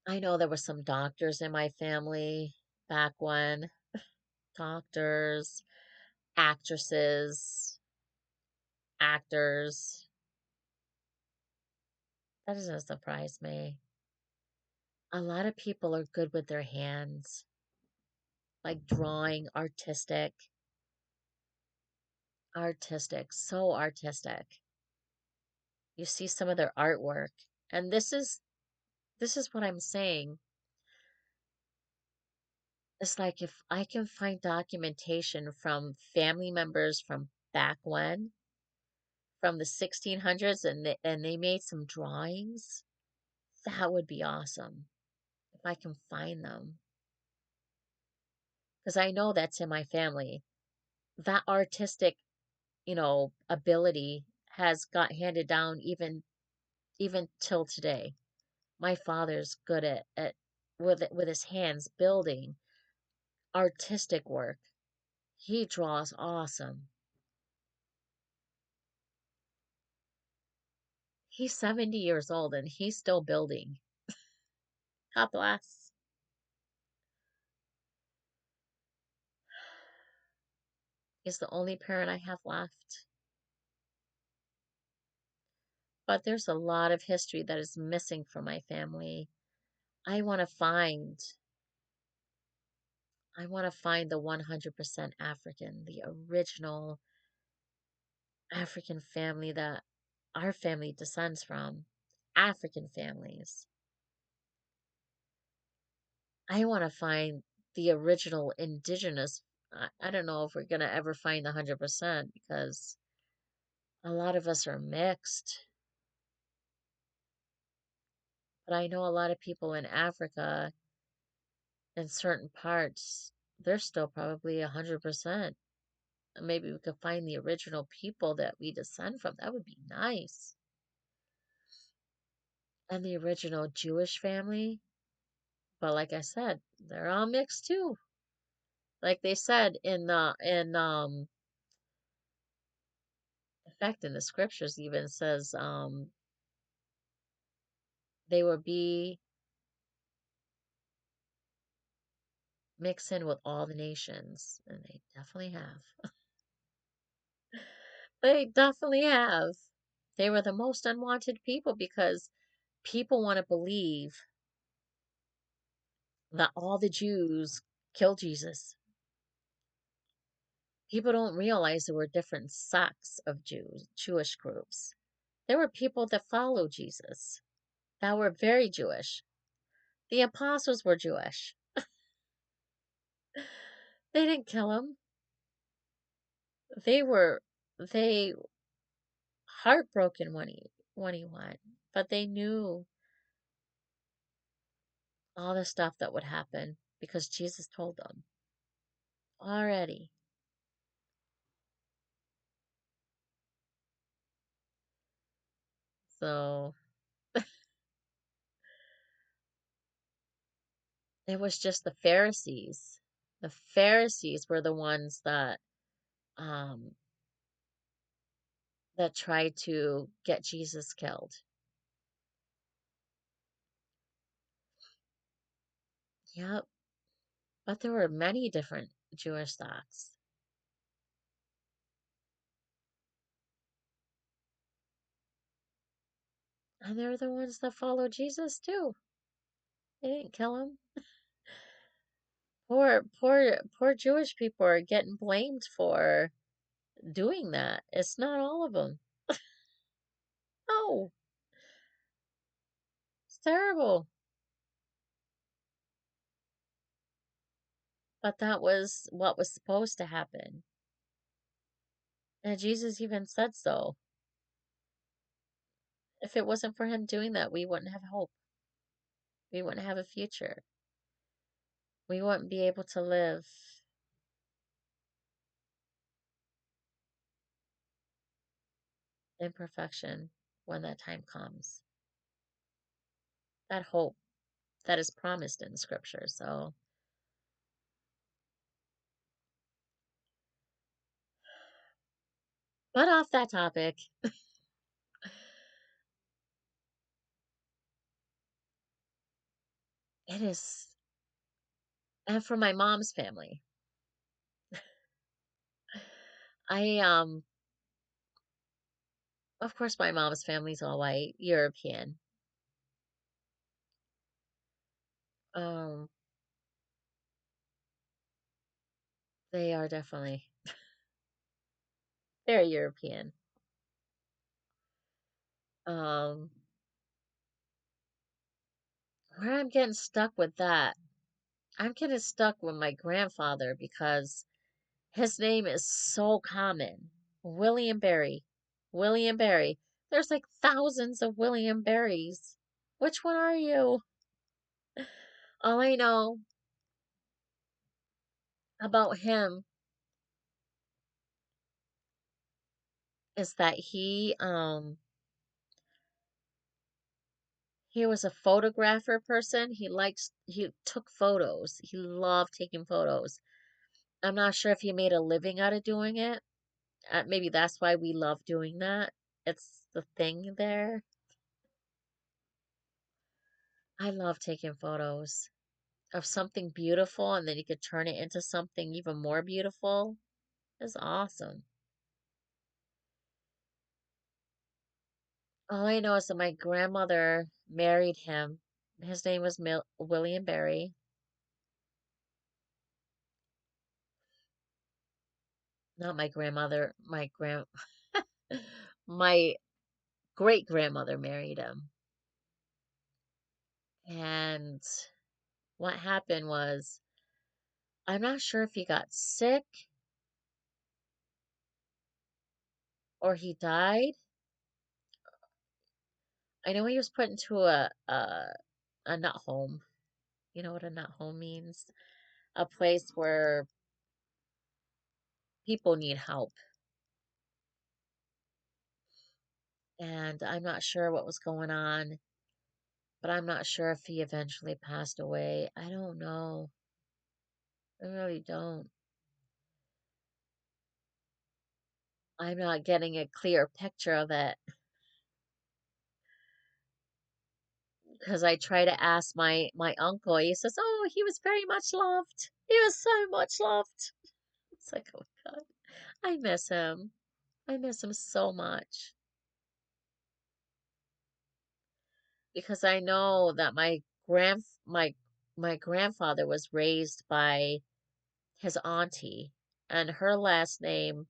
I know there were some doctors in my family back when. Doctors, actresses, actors. That doesn't surprise me. A lot of people are good with their hands, like drawing, artistic, so artistic. You see some of their artwork, and this is what I'm saying. It's like if I can find documentation from family members from back when, from the 1600s, and they made some drawings, that would be awesome if I can find them. Because I know that's in my family. That artistic, ability has got handed down even till today. My father's good at with his hands building artistic work. He draws awesome. He's 70 years old and he's still building. God bless. He's the only parent I have left. But there's a lot of history that is missing from my family. I want to find I want to find the 100% African, the original African family that our family descends from. African families. I want to find the original indigenous. I don't know if we're going to ever find the 100% because a lot of us are mixed. But I know a lot of people in Africa, in certain parts, they're still probably 100%. Maybe we could find the original people that we descend from. That would be nice. And the original Jewish family. But like I said, they're all mixed too. Like they said in fact in the scriptures even says they will be mixed in with all the nations. And they definitely have. They definitely have. They were the most unwanted people because people want to believe that all the Jews killed Jesus. People don't realize there were different sects of Jewish groups. There were people that followed Jesus that were very Jewish. The apostles were Jewish. They didn't kill him. They were they heartbroken when he went, but they knew all the stuff that would happen because Jesus told them already. So it was just the Pharisees. The Pharisees were the ones um that tried to get Jesus killed. Yep. But there were many different Jewish sects. And they're the ones that followed Jesus too. They didn't kill him. Poor Jewish people are getting blamed for doing that. It's not all of them. No, it's terrible. But that was what was supposed to happen. And Jesus even said so. If it wasn't for him doing that, we wouldn't have hope. We wouldn't have a future. We wouldn't be able to live in perfection when that time comes. That hope that is promised in scripture. So, but off that topic, it is, and for my mom's family, I of course, my mom's family's all white, European. Um, they are definitely very European. Um, where I'm getting stuck with that, I'm getting stuck with my grandfather because his name is so common. William Barry. William Barry. There's like thousands of William Barrys. Which one are you? All I know about him is that he was a photographer person. He took photos. He loved taking photos. I'm not sure if he made a living out of doing it. Maybe that's why we love doing that. It's the thing there. I love taking photos of something beautiful and then you could turn it into something even more beautiful. It's awesome. All I know is that my grandmother married him. His name was William Barry. Not my grandmother, my great grandmother married him. And what happened was, I'm not sure if he got sick or he died. I know he was put into a nut home. You know what a nut home means? A place where people need help. And I'm not sure what was going on, but I'm not sure if he eventually passed away. I don't know. I really don't. I'm not getting a clear picture of it because I try to ask my uncle. He says, "Oh, he was very much loved. He was so much loved." It's like, oh God, I miss him. I miss him so much because I know that my grandfather was raised by his auntie, and her last name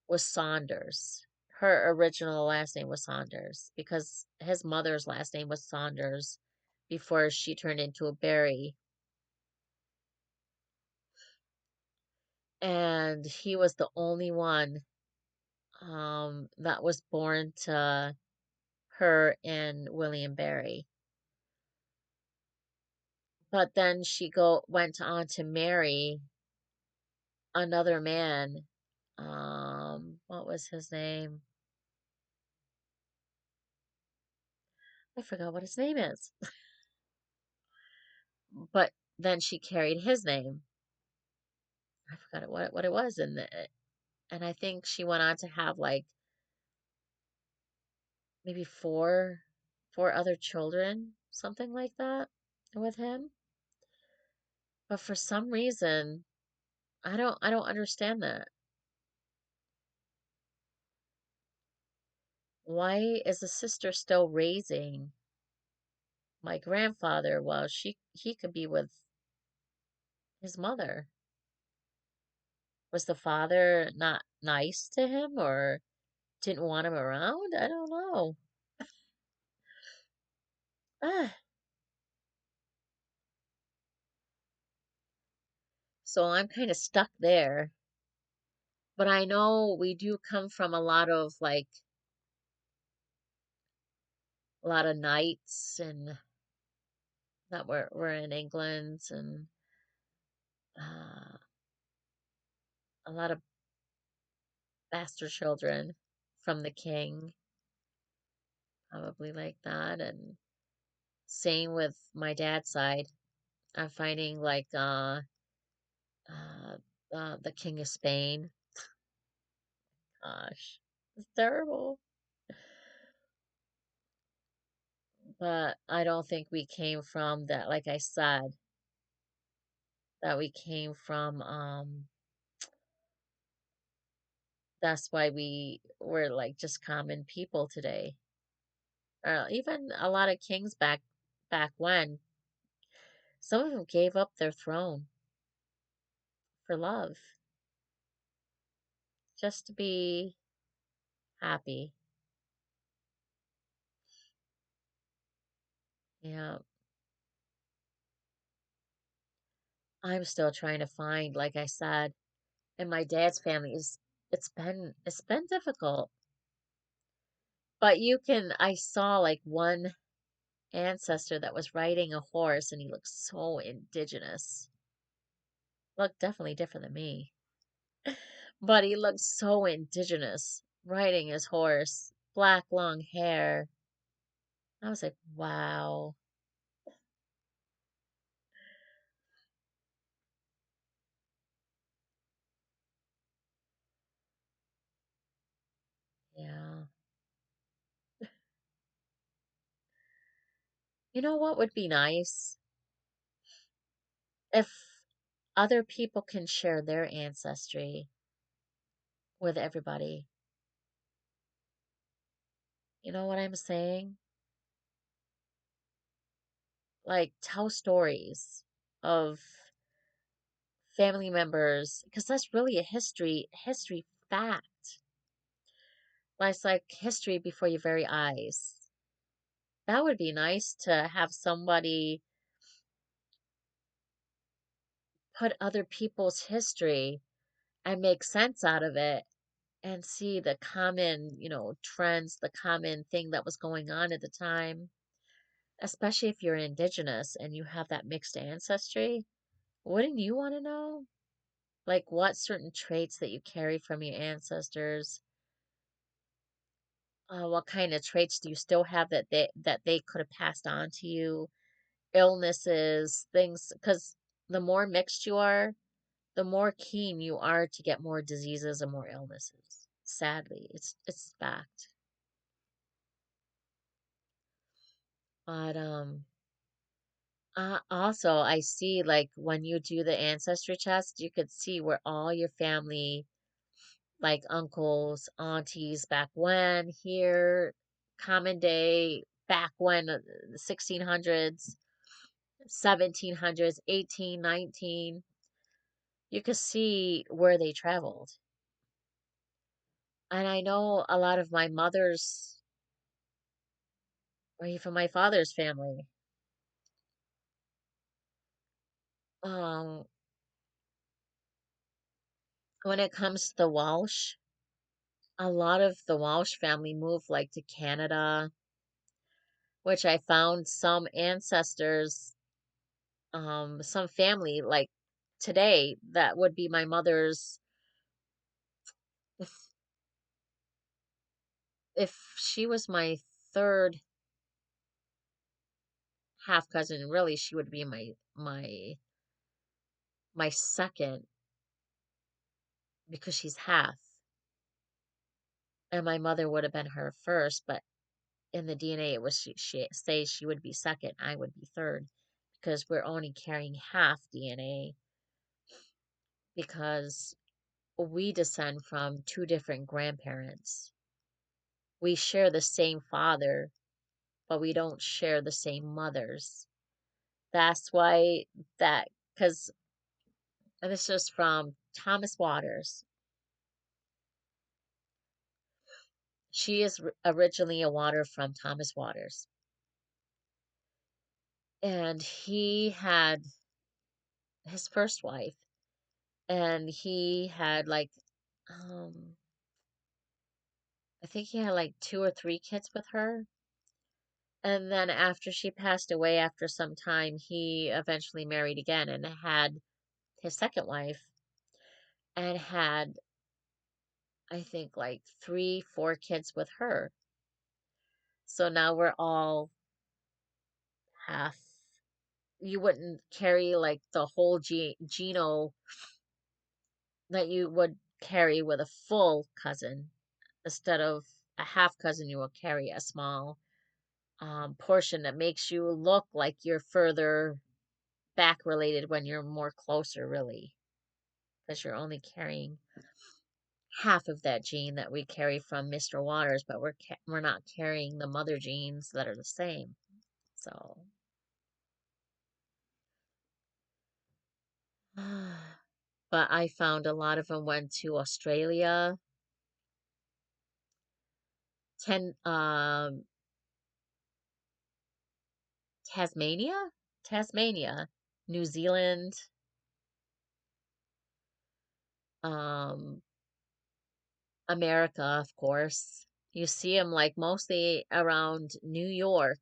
was Saunders. Her original last name was Saunders because his mother's last name was Saunders before she turned into a Berry. And he was the only one that was born to her and William Barry. But then she go went on to marry another man. What was his name? I forgot what his name is. But then she carried his name. I forgot what it was, and I think she went on to have like maybe four other children, something like that, with him. But for some reason, I don't understand that. Why is the sister still raising my grandfather while he could be with his mother? Was the father not nice to him or didn't want him around? I don't know. Ah, so I'm kind of stuck there. But I know we do come from a lot of like a lot of knights and that were in England and uh, a lot of bastard children from the king, probably like that. And same with my dad's side. I'm finding like uh, the king of Spain. Gosh, it's terrible. But I don't think we came from that. Like I said, that we came from. That's why we were like just common people today. Even a lot of kings back when some of them gave up their throne for love, just to be happy. Yeah, I'm still trying to find, like I said, and my dad's family is it's been difficult. But I saw like one ancestor that was riding a horse and he looked so indigenous. Looked definitely different than me. But he looked so indigenous riding his horse, black long hair. I was like, wow. Yeah. You know what would be nice? If other people can share their ancestry with everybody. You know what I'm saying? Like tell stories of family members because that's really a history fact. That's like history before your very eyes. That would be nice to have somebody put other people's history and make sense out of it and see the common, trends, the common thing that was going on at the time, especially if you're indigenous and you have that mixed ancestry. Wouldn't you want to know? Like what certain traits that you carry from your ancestors? What kind of traits do you still have that they could have passed on to you? Illnesses, things, because the more mixed you are, the more keen you are to get more diseases and more illnesses. Sadly, it's fact. But also I see like when you do the ancestry test, you could see where all your family, like uncles, aunties back when here, common day back when, the 1600s, 1700s, 18, 19, you could see where they traveled. And I know a lot of my mother's, or even my father's family. Um, when it comes to the Walsh, a lot of the Walsh family moved like to Canada, which I found some ancestors, some family like today that would be my mother's, if if she was my third half cousin, really she would be my second because she's half. And my mother would have been her first, but in the DNA it was she says she would be second, I would be third because we're only carrying half DNA because we descend from two different grandparents. We share the same father, but we don't share the same mothers. That's why that, because this is from Thomas Waters. She is originally a water from Thomas Waters. And he had his first wife, and he had like, um, I think he had like two or three kids with her. And then after she passed away, after some time, he eventually married again and had his second wife and had, I think, like three, four kids with her. So now we're all half. You wouldn't carry like the whole geno that you would carry with a full cousin. Instead of a half cousin, you will carry a small portion that makes you look like you're further back related when you're more closer, really, because you're only carrying half of that gene that we carry from Mr. Waters, but we're not carrying the mother genes that are the same. So, but I found a lot of them went to Australia, ten, Tasmania, Tasmania, New Zealand, um, America, of course. You see them like mostly around New York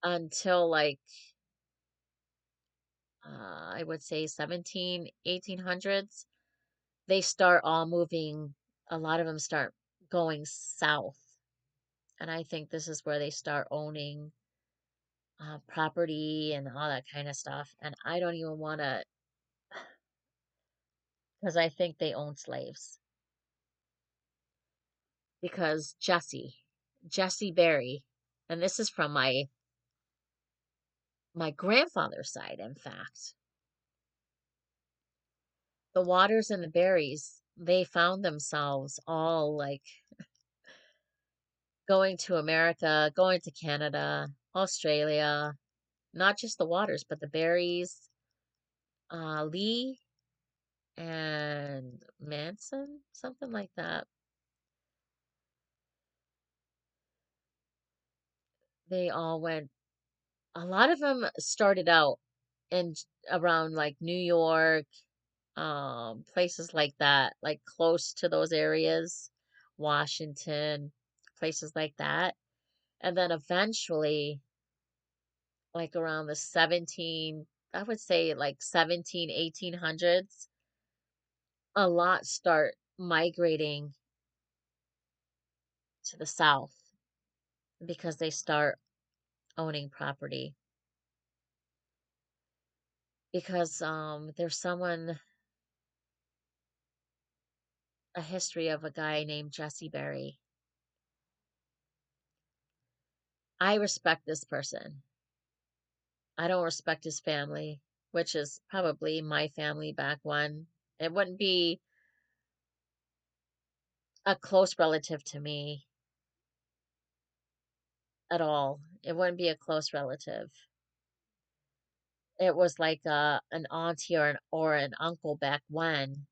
until like I would say 17, 1800s. They start all moving, a lot of them start going south. And I think this is where they start owning property and all that kind of stuff. And I don't even want to, because I think they own slaves. Because Jesse Berry, and this is from my my grandfather's side, in fact, the Waters and the Berries, they found themselves all like going to America, going to Canada, Australia, not just the Waters, but the Berries, Lee and Manson, something like that. They all went, a lot of them started out in around like New York, places like that, like close to those areas, Washington, places like that. And then eventually, like around the 17, I would say like 17, 1800s, a lot start migrating to the South because they start owning property. Because there's someone, a history of a guy named Jesse Berry. I respect this person. I don't respect his family, which is probably my family back when. It wouldn't be a close relative to me at all. It wouldn't be a close relative. It was like an auntie or an uncle back when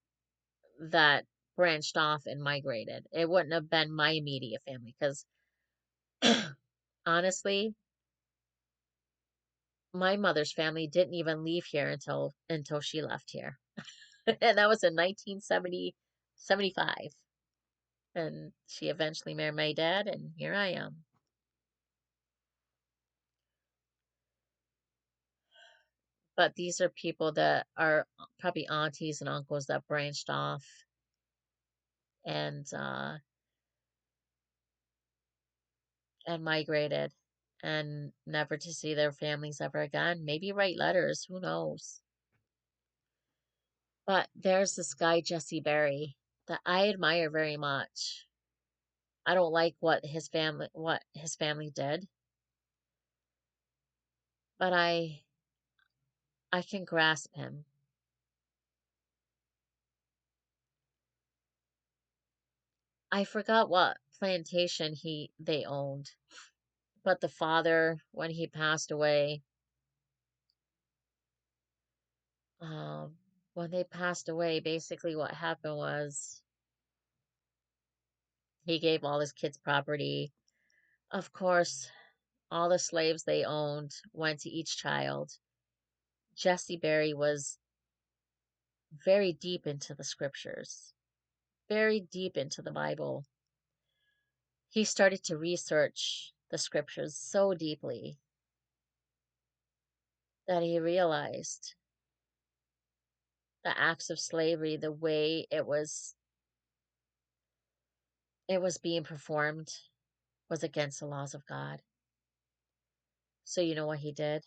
that branched off and migrated. It wouldn't have been my immediate family because honestly, my mother's family didn't even leave here until she left here. And that was in 1975. And she eventually married my dad, and here I am. But these are people that are probably aunties and uncles that branched off and and migrated and never to see their families ever again. Maybe write letters, who knows? But there's this guy, Jesse Berry, that I admire very much. I don't like what his family did, but I can grasp him. I forgot what plantation he they owned, but the father, when he passed away, um, when they passed away, basically what happened was he gave all his kids property. Of course, all the slaves they owned went to each child. Jesse Berry was very deep into the scriptures, very deep into the Bible. He started to research the scriptures so deeply that he realized the acts of slavery, the way it was being performed was against the laws of God. So you know what he did?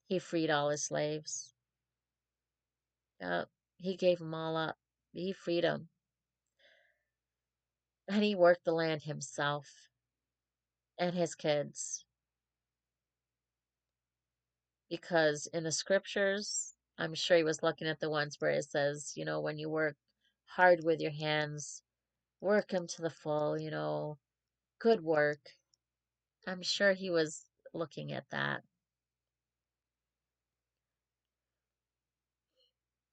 He freed all his slaves. Yep. He gave them all up. He freed them. And he worked the land himself and his kids. Because in the scriptures, I'm sure he was looking at the ones where it says, when you work hard with your hands, work them to the full, good work. I'm sure he was looking at that.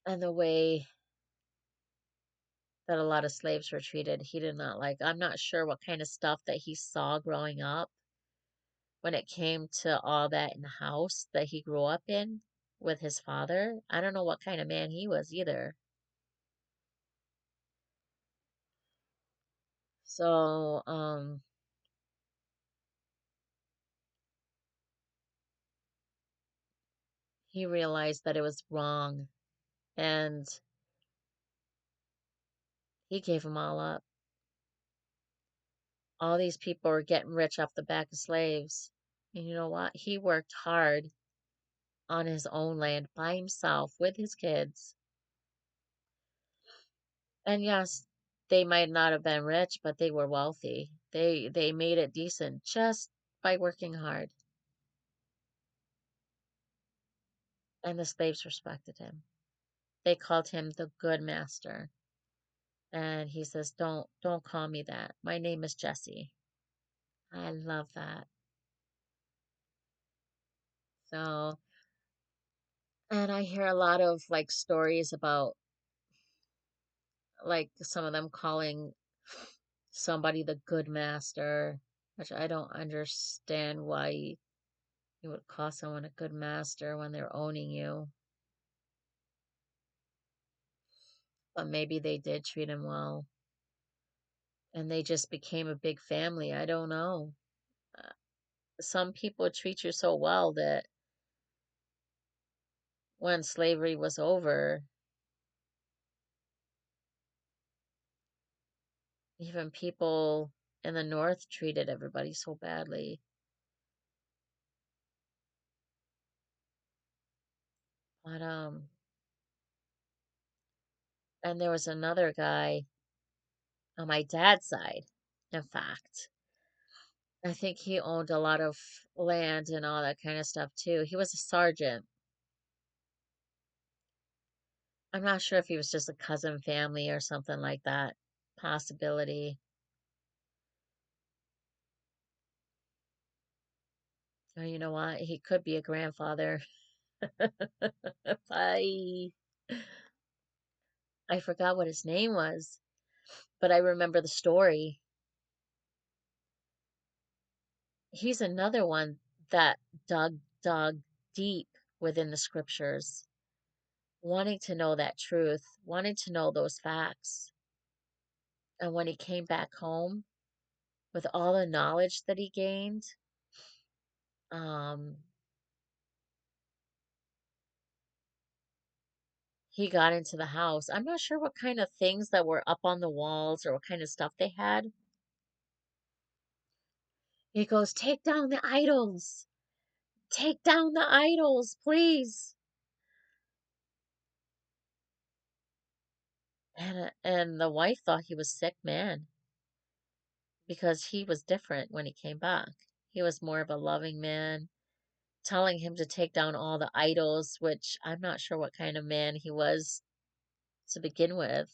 And the way that a lot of slaves were treated, he did not like. I'm not sure what kind of stuff that he saw growing up when it came to all that in the house that he grew up in with his father. I don't know what kind of man he was either. So, he realized that it was wrong and he gave them all up. All these people were getting rich off the back of slaves. And you know what? He worked hard on his own land by himself with his kids. And yes, they might not have been rich, but they were wealthy. They made it decent just by working hard. And the slaves respected him. They called him the good master. And he says, don't call me that. My name is Jesse. I love that. So, and I hear a lot of like stories about like some of them calling somebody the good master, which I don't understand why you would call someone a good master when they're owning you. But maybe they did treat him well and they just became a big family. I don't know. Uh, Some people treat you so well that when slavery was over, even people in the North treated everybody so badly. But and there was another guy on my dad's side, in fact. I think he owned a lot of land and all that kind of stuff too. He was a sergeant. I'm not sure if he was just a cousin family or something like that. Possibility. Or you know what? He could be a grandfather. I I forgot what his name was, but I remember the story. He's another one that dug deep within the scriptures, wanting to know that truth, wanting to know those facts. And when he came back home with all the knowledge that he gained, um, he got into the house. I'm not sure what kind of things that were up on the walls or what kind of stuff they had. He goes, "Take down the idols. Take down the idols, please." And the wife thought he was sick man because he was different when he came back. He was more of a loving man, telling him to take down all the idols, which I'm not sure what kind of man he was to begin with.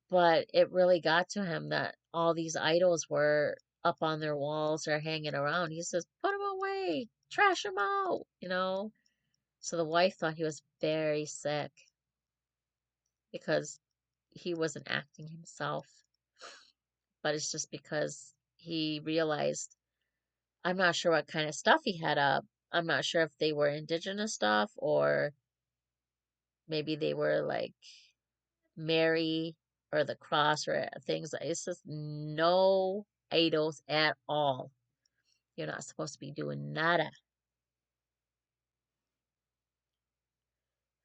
But it really got to him that all these idols were up on their walls or hanging around. He says, "Put them away, trash them out, you know." So the wife thought he was very sick because he wasn't acting himself. But it's just because he realized, I'm not sure what kind of stuff he had up. I'm not sure if they were indigenous stuff or maybe they were like Mary or the cross or things. It's just no idols at all. You're not supposed to be doing nada.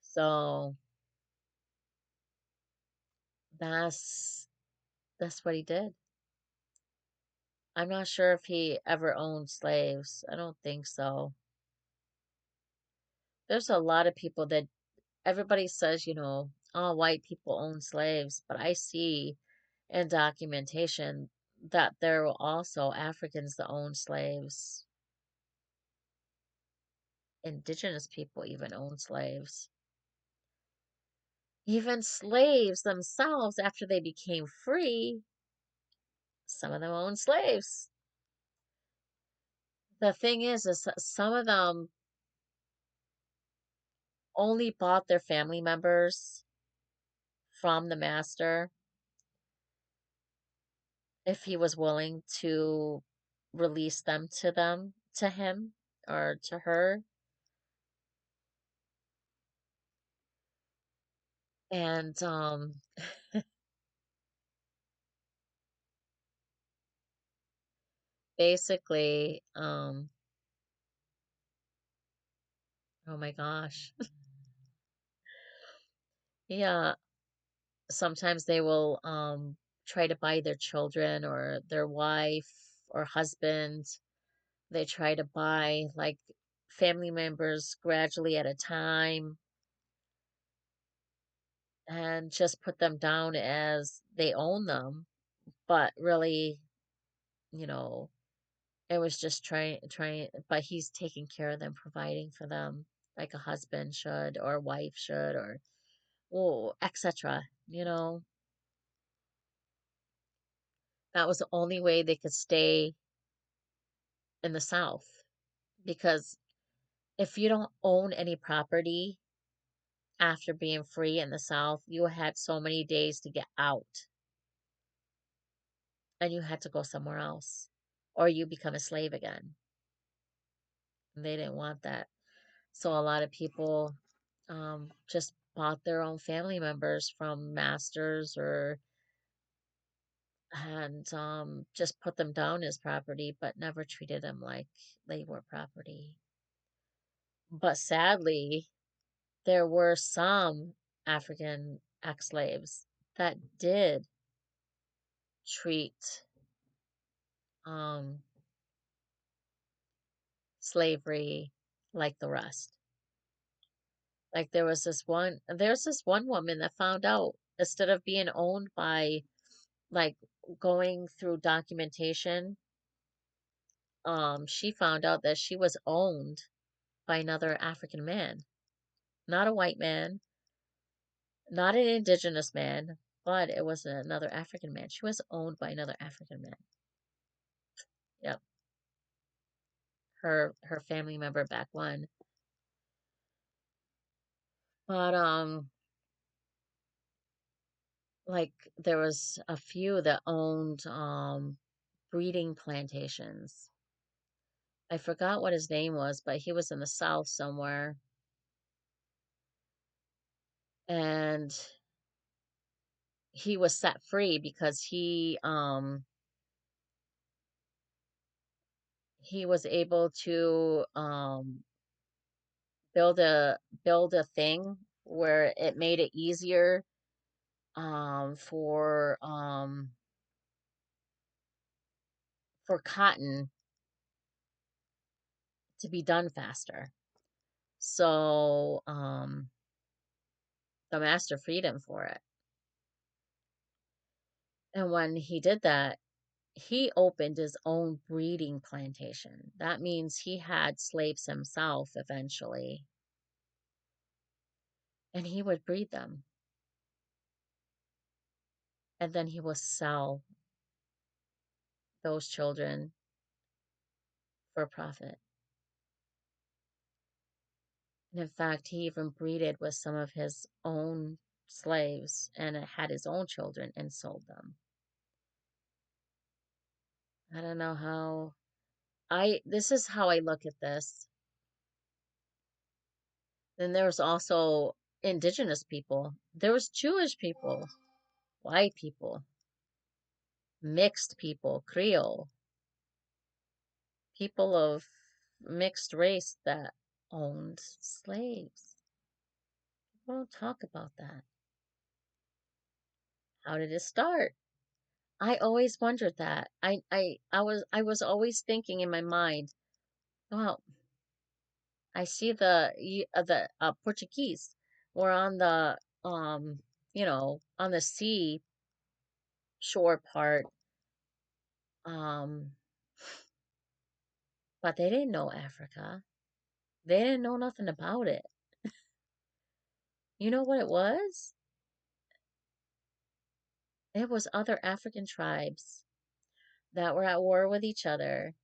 So that's that's what he did. I'm not sure if he ever owned slaves. I don't think so. There's a lot of people that everybody says, all white people own slaves, but I see in documentation that there were also Africans that owned slaves. Indigenous people even owned slaves. Even slaves themselves, after they became free, some of them owned slaves. The thing is that some of them only bought their family members from the master if he was willing to release them to him or to her. And basically, oh my gosh. Yeah, sometimes they will try to buy their children or their wife or husband. They try to buy like family members gradually at a time and just put them down as they own them, but really, you know, It was just trying, but he's taking care of them, providing for them like a husband should or a wife should or well, etc. You know, that was the only way they could stay in the South because if you don't own any property after being free in the South, you had so many days to get out and you had to go somewhere else or you become a slave again. And they didn't want that. So a lot of people just bought their own family members from masters or and just put them down as property, but never treated them like they were property. But sadly, there were some African ex-slaves that did treat um, slavery like the rest. Like there's this one woman that found out instead of being owned by like going through documentation, she found out that she was owned by another African man, not a white man, not an indigenous man, but it was another African man. She was owned by another African man. Yep, her family member back when. But like there was a few that owned breeding plantations. I forgot what his name was, but he was in the South somewhere. And he was set free because he was able to build a thing where it made it easier for cotton to be done faster. So the master freed him for it. And when he did that, he opened his own breeding plantation. That means he had slaves himself eventually, and he would breed them, and then he would sell those children for profit. And in fact, he even breeded with some of his own slaves and had his own children and sold them. I don't know how this is how I look at this. Then there's also indigenous people. There was Jewish people, white people, mixed people, Creole, people of mixed race that owned slaves. People don't talk about that. How did it start? I always wondered that. I was always thinking in my mind, well, I see the Portuguese were on the on the sea shore part, um, but they didn't know Africa. They didn't know nothing about it. You know what it was? It was other African tribes that were at war with each other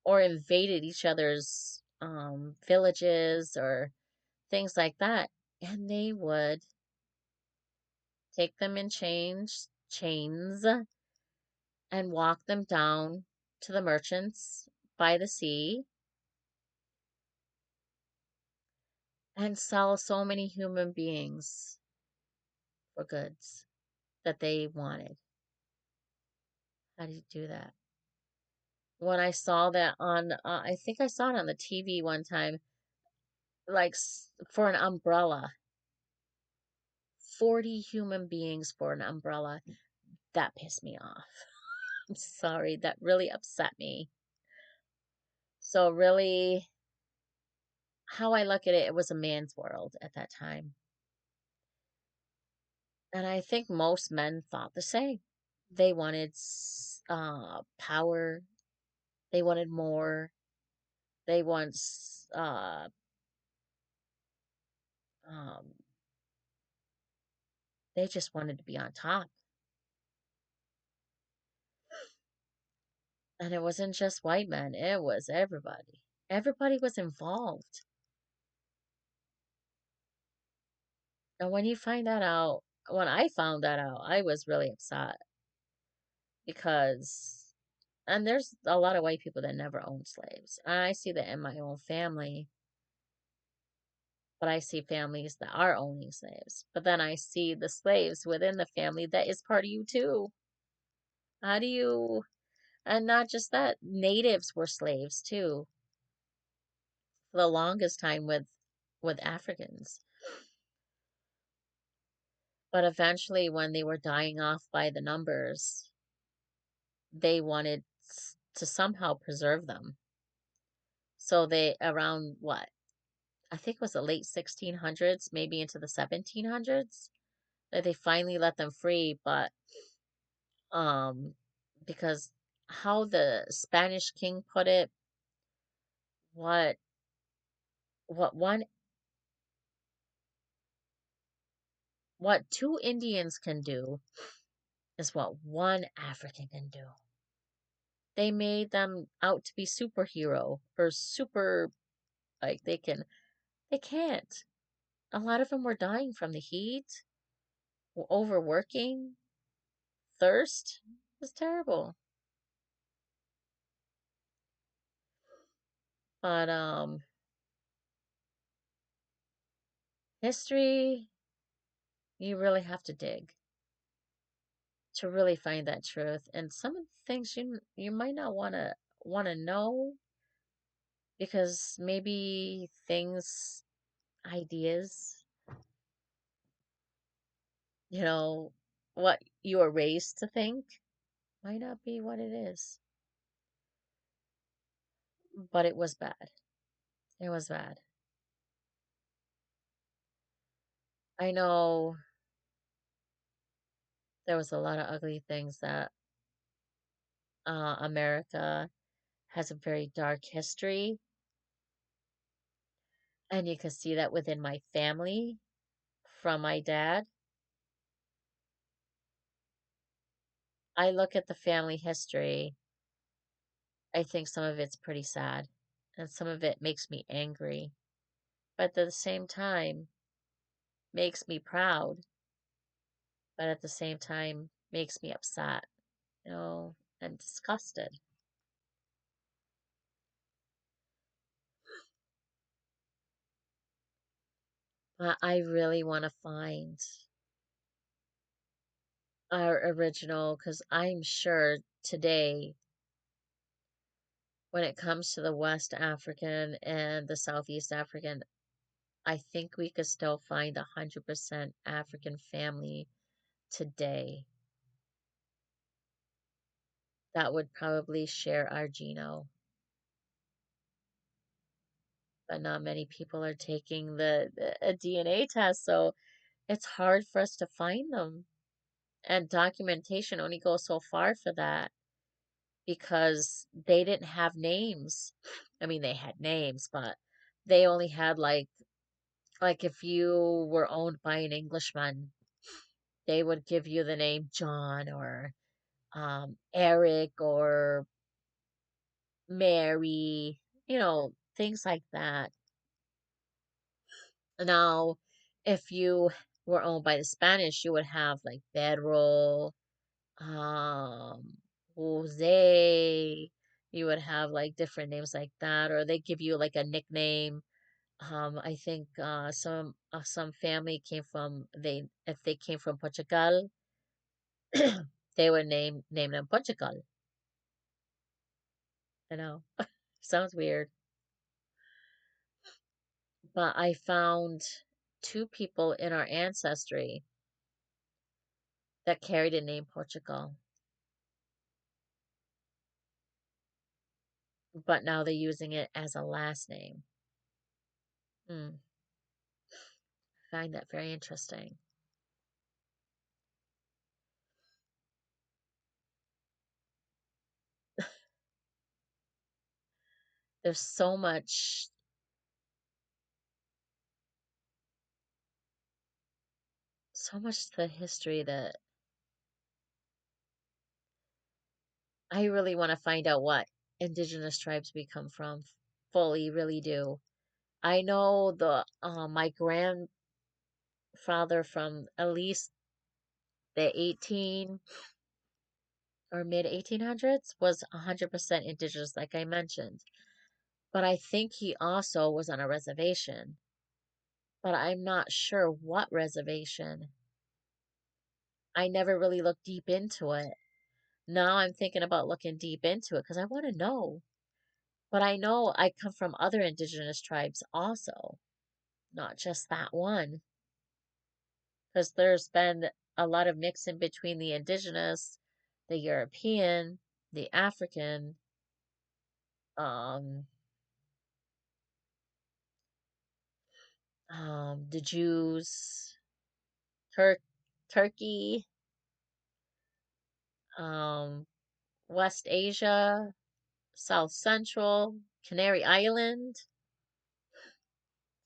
or invaded each other's villages or things like that, and they would take them in chains and walk them down to the merchants by the sea and sell so many human beings for goods that they wanted. How do you do that? When I saw that on, I think I saw it on the TV one time, like for an umbrella, 40 human beings for an umbrella. That pissed me off. I'm sorry, that really upset me. So, really, how I look at it, it was a man's world at that time. And I think most men thought the same. They wanted power. They wanted more. They once um they just wanted to be on top. And it wasn't just white men, it was everybody. Everybody was involved. And when you find that out, when I found that out, I was really upset because, and there's a lot of white people that never owned slaves. I see that in my own family, but I see families that are owning slaves. But then I see the slaves within the family that is part of you too. How do you, and not just that, natives were slaves too for the longest time with Africans. But eventually, when they were dying off by the numbers, they wanted to somehow preserve them. So they, around what? I think it was the late 1600s, maybe into the 1700s, that they finally let them free. But um, because how the Spanish king put it, what what one what two Indians can do is what one African can do. They made them out to be superhero or super, like they can't. A lot of them were dying from the heat, overworking, thirst. It was terrible. But history, you really have to dig to really find that truth. And some of the things you might not want to know because maybe things, ideas, you know, what you were raised to think might not be what it is. But it was bad. It was bad. I know there was a lot of ugly things that America has a very dark history, and you can see that within my family from my dad. I look at the family history, I think some of it's pretty sad, and some of it makes me angry, but at the same time makes me proud, but at the same time makes me upset, and disgusted. But I really want to find our original because I'm sure today, when it comes to the West African and the Southeast African, I think we could still find 100% African family today that would probably share our genome. But not many people are taking a DNA test, so it's hard for us to find them. And documentation only goes so far for that because they didn't have names. I mean, they had names, but they only had like if you were owned by an Englishman, they would give you the name John or Eric or Mary, things like that. Now, if you were owned by the Spanish, you would have like Pedro, um, Jose. You would have like different names like that, or they give you like a nickname. I think some family came from they if they came from Portugal, they would name them Portugal. You know, sounds weird, but I found two people in our ancestry that carried the name Portugal, but now they're using it as a last name. Hmm, I find that very interesting. There's so much to the history that I really want to find out what indigenous tribes we come from. Fully, really do. I know my grandfather from at least the 18 or mid 1800s was 100% indigenous, like I mentioned. But I think he also was on a reservation, but I'm not sure what reservation. I never really looked deep into it. Now I'm thinking about looking deep into it because I want to know. But I know I come from other indigenous tribes also, not just that one, because there's been a lot of mixing between the indigenous, the European, the African, um, the Jews, Tur Turkey, um, West Asia, South Central, Canary Island.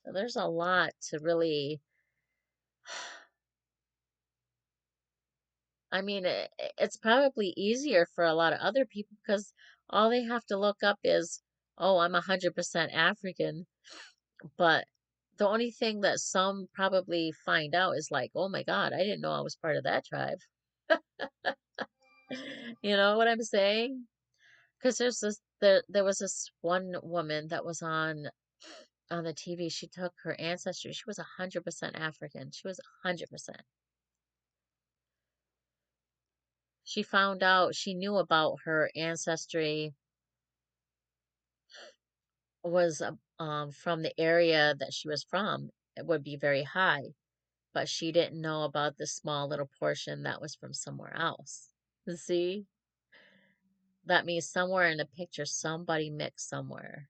So there's a lot to really, I mean, it's probably easier for a lot of other people because all they have to look up is, oh, I'm 100% African. But the only thing that some probably find out is like, oh my God, I didn't know I was part of that tribe. You know what I'm saying? Because there was this one woman that was on the TV. She took her ancestry. She was 100% African. She was 100%. She found out, she knew about her ancestry was from the area that she was from. It would be very high, but she didn't know about the small little portion that was from somewhere else. See? That means somewhere in the picture, somebody mixed somewhere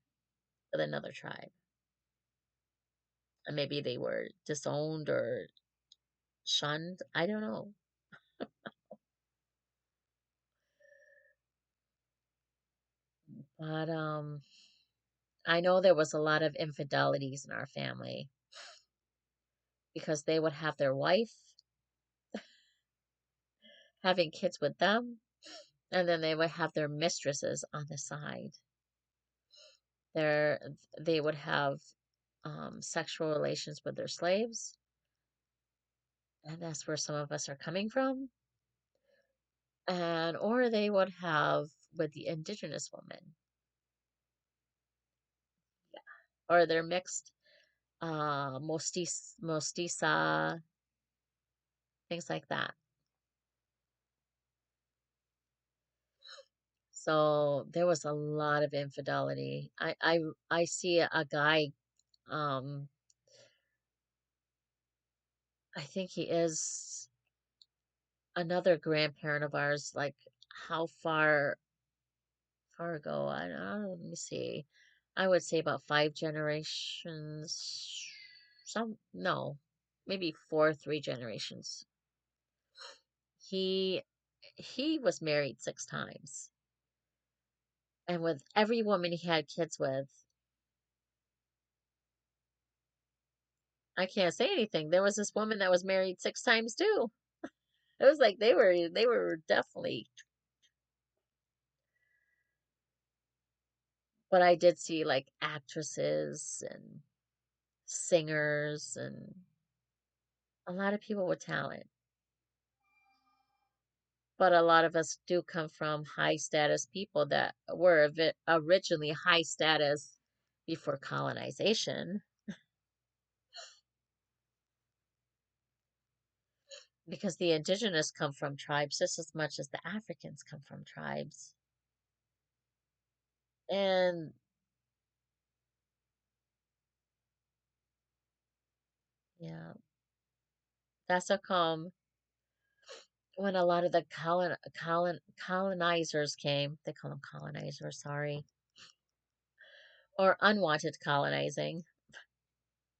with another tribe. And maybe they were disowned or shunned. I don't know. But I know there was a lot of infidelities in our family because they would have their wife having kids with them, and then they would have their mistresses on the side. Their, they would have sexual relations with their slaves, and that's where some of us are coming from. And or they would have with the indigenous woman, or they're mixed, mestiza, things like that. So there was a lot of infidelity. I see a guy, um, I think he is another grandparent of ours, like how far ago? I don't know, let me see. I would say about 5 generations. Some, no, maybe four, 3 generations. He he was married 6 times. And with every woman he had kids with, I can't say anything. There was this woman that was married 6 times too. It was like they were definitely, but I did see like actresses and singers and a lot of people with talent. But a lot of us do come from high status people that were originally high status before colonization, because the indigenous come from tribes just as much as the Africans come from tribes. And yeah, that's how come when a lot of the colonizers came, they call them colonizers, sorry, or unwanted colonizing.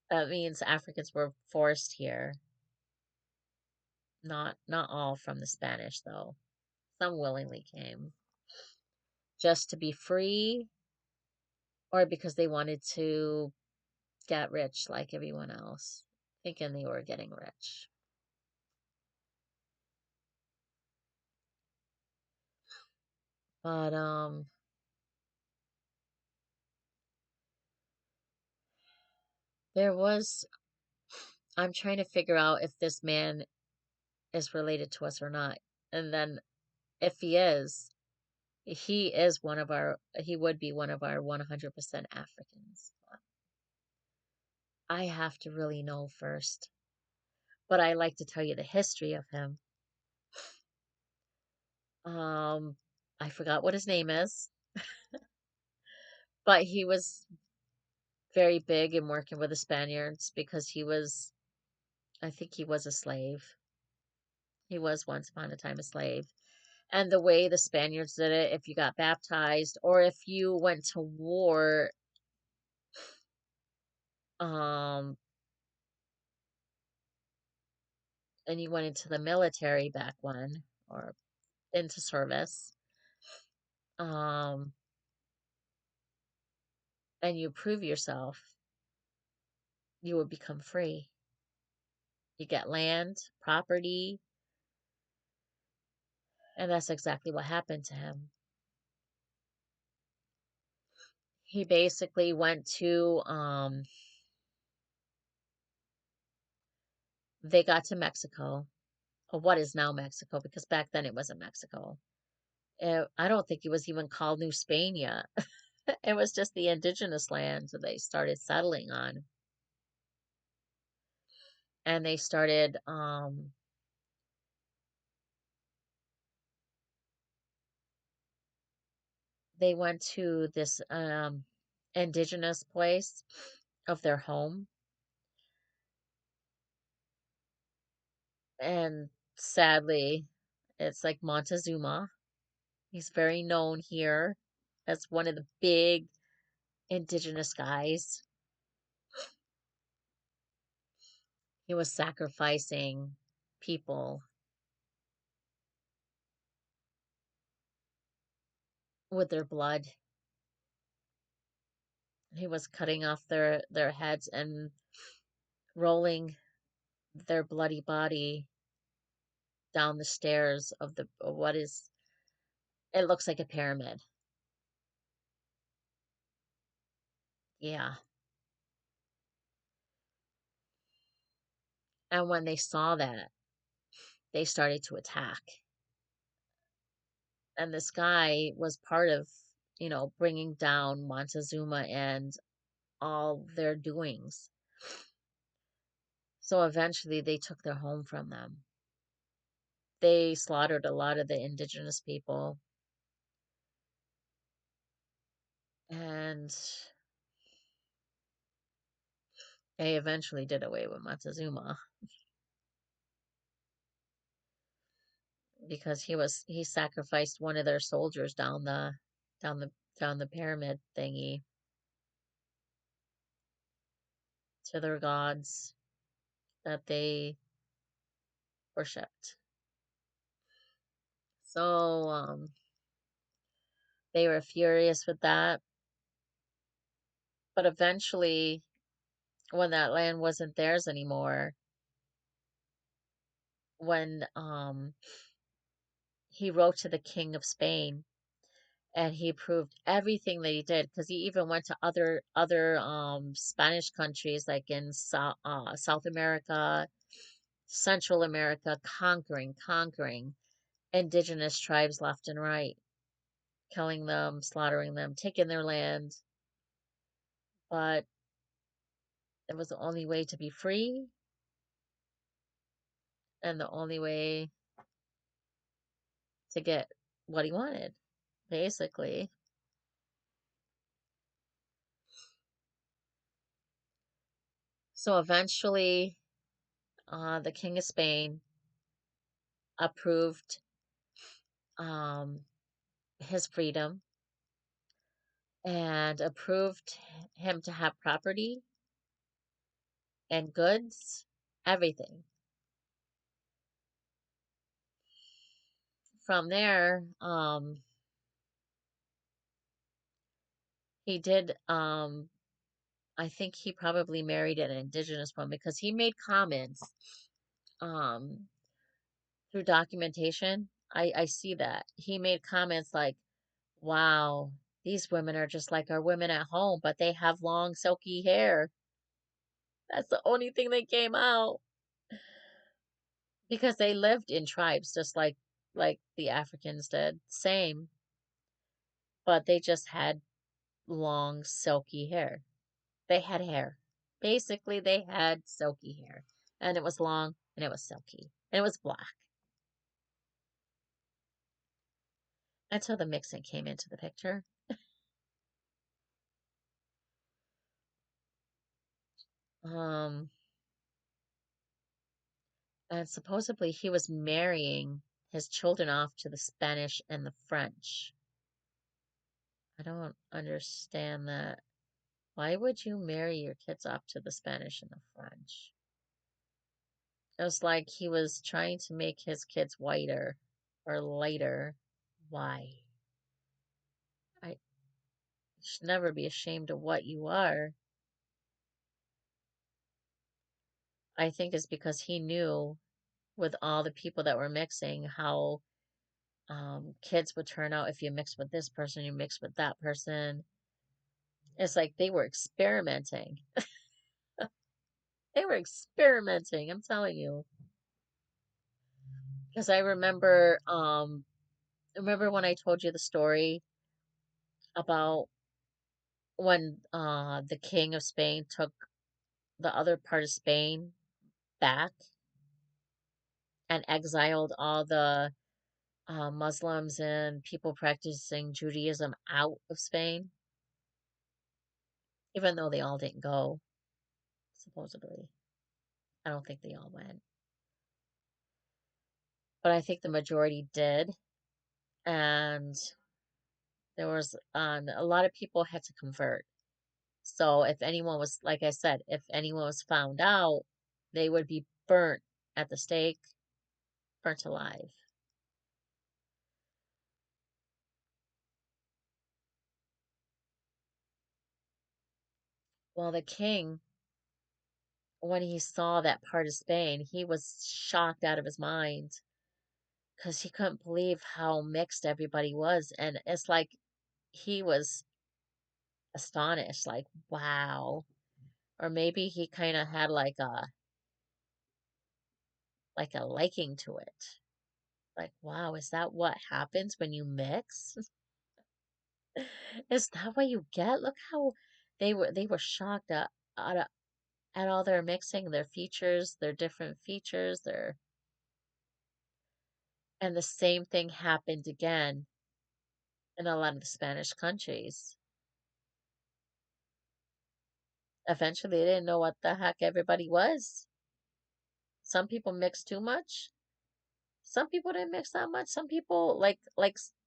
That means Africans were forced here. Not all from the Spanish though. Some willingly came just to be free or because they wanted to get rich like everyone else, thinking they were getting rich. But there was I'm trying to figure out if this man is related to us or not. And then if he would be one of our 100% Africans. I have to really know first. But I like to tell you the history of him. Um, I forgot what his name is, but he was very big in working with the Spaniards because I think he was a slave. He was once upon a time a slave. And the way the Spaniards did it, if you got baptized or if you went to war, um, and you went into the military back when, or into service, um, and you prove yourself, you would become free. You get land, property, and that's exactly what happened to him. He basically went to, they got to Mexico, or what is now Mexico, because back then it wasn't Mexico. I don't think it was even called New Spain yet. It was just the indigenous lands that they started settling on. And they went to this indigenous place of their home. And sadly, it's like Montezuma. He's very known here as one of the big indigenous guys. He was sacrificing people with their blood. He was cutting off their heads and rolling their bloody body down the stairs of what is, it looks like a pyramid. Yeah. And when they saw that, they started to attack. And this guy was part of, bringing down Montezuma and all their doings. So eventually they took their home from them. They slaughtered a lot of the indigenous people. And they eventually did away with Montezuma because he sacrificed one of their soldiers down the down the pyramid thingy to their gods that they worshipped. So they were furious with that. But eventually, when that land wasn't theirs anymore, when he wrote to the King of Spain and he proved everything that he did because he even went to other Spanish countries like in South America, Central America, conquering indigenous tribes left and right, killing them, slaughtering them, taking their land. But it was the only way to be free and the only way to get what he wanted, basically. So eventually, the King of Spain approved um, his freedom and approved him to have property and goods, everything. From there, He did, I think he probably married an indigenous woman because he made comments, um, through documentation. I see that. He made comments like, wow, these women are just like our women at home, but they have long, silky hair. That's the only thing that came out because they lived in tribes just like the Africans did. Same, but they just had long, silky hair. They had hair. Basically, they had silky hair, and it was long and it was silky and it was black until the mixing came into the picture. Um, and supposedly he was marrying his children off to the Spanish and the French. I don't understand that. Why would you marry your kids off to the Spanish and the French? It was like he was trying to make his kids whiter or lighter. Why? I should never be ashamed of what you are. I think it's because he knew with all the people that were mixing how kids would turn out if you mix with this person, you mix with that person. It's like they were experimenting. They were experimenting, I'm telling you. Because remember when I told you the story about when the king of Spain took the other part of Spain back and exiled all the Muslims and people practicing Judaism out of Spain, even though they all didn't go, supposedly. I don't think they all went, but I think the majority did. And there was a lot of people had to convert. So if anyone was, like I said, if anyone was found out, they would be burnt at the stake, burnt alive. Well, the king, when he saw that part of Spain, he was shocked out of his mind because he couldn't believe how mixed everybody was. And it's like he was astonished, like, wow. Or maybe he kind of had like a liking to it. Like, wow, is that what happens when you mix? Is that what you get? Look how they were shocked at all their mixing, their features, their different features, their and the same thing happened again in a lot of the Spanish countries. Eventually, they didn't know what the heck everybody was. Some people mixed too much. Some people didn't mix that much. Some people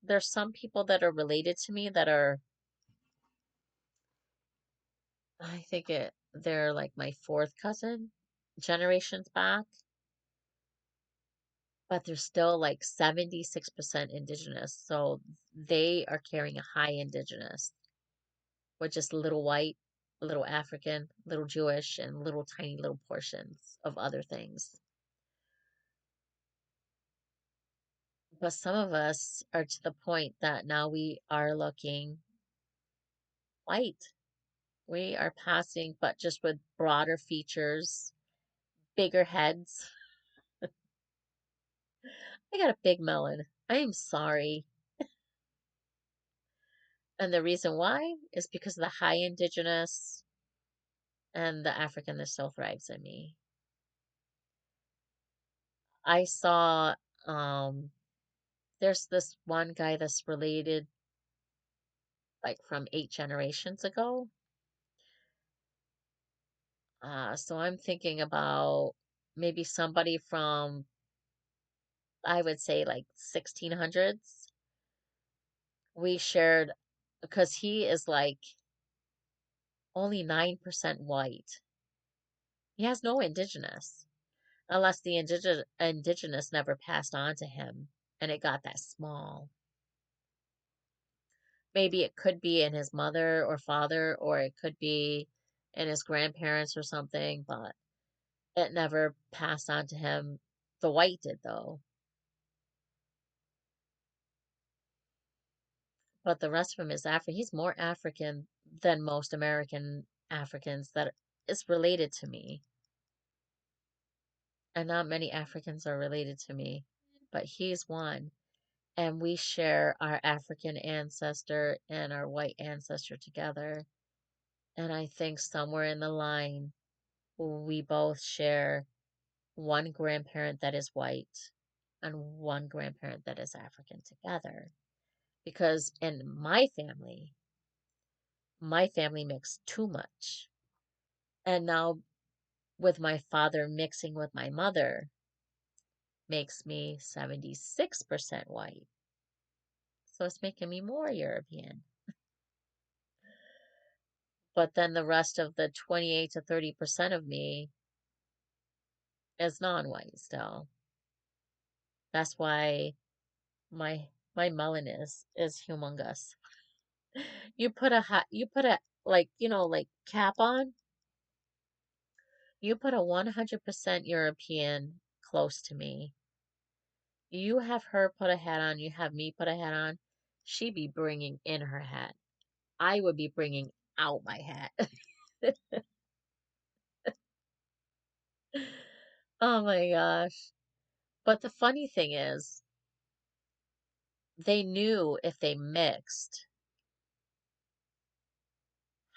there's some people that are related to me that are I think they're like my fourth cousin generations back, but they're still like 76% indigenous. So they are carrying a high indigenous with just little white, little African, little Jewish, and little tiny little portions of other things. But some of us are to the point that now we are looking white. We are passing, but just with broader features, bigger heads. I got a big melon. I am sorry. And the reason why is because of the high indigenous and the African that still thrives in me. I saw, um, there's this one guy that's related like from 8 generations ago. So I'm thinking about maybe somebody from, I would say like 1600s. We shared, because he is like only 9% white. He has no indigenous, unless the indigenous never passed on to him and it got that small. Maybe it could be in his mother or father, or it could be in his grandparents or something, but it never passed on to him. The white did, though. But the rest of him is African. He's more African than most American Africans that is related to me. And not many Africans are related to me, but he's one. And we share our African ancestor and our white ancestor together. And I think somewhere in the line, we both share one grandparent that is white and one grandparent that is African together. Because in my family mixed too much. And now with my father mixing with my mother makes me 76% white. So it's making me more European. But then the rest of the 28 to 30% of me is non-white still. That's why my melon is humongous. You put a like, like cap on, you put a 100% European close to me. You have her put a hat on, you have me put a hat on. She'd be bringing in her hat. I would be bringing out my hat. Oh my gosh. But the funny thing is, they knew if they mixed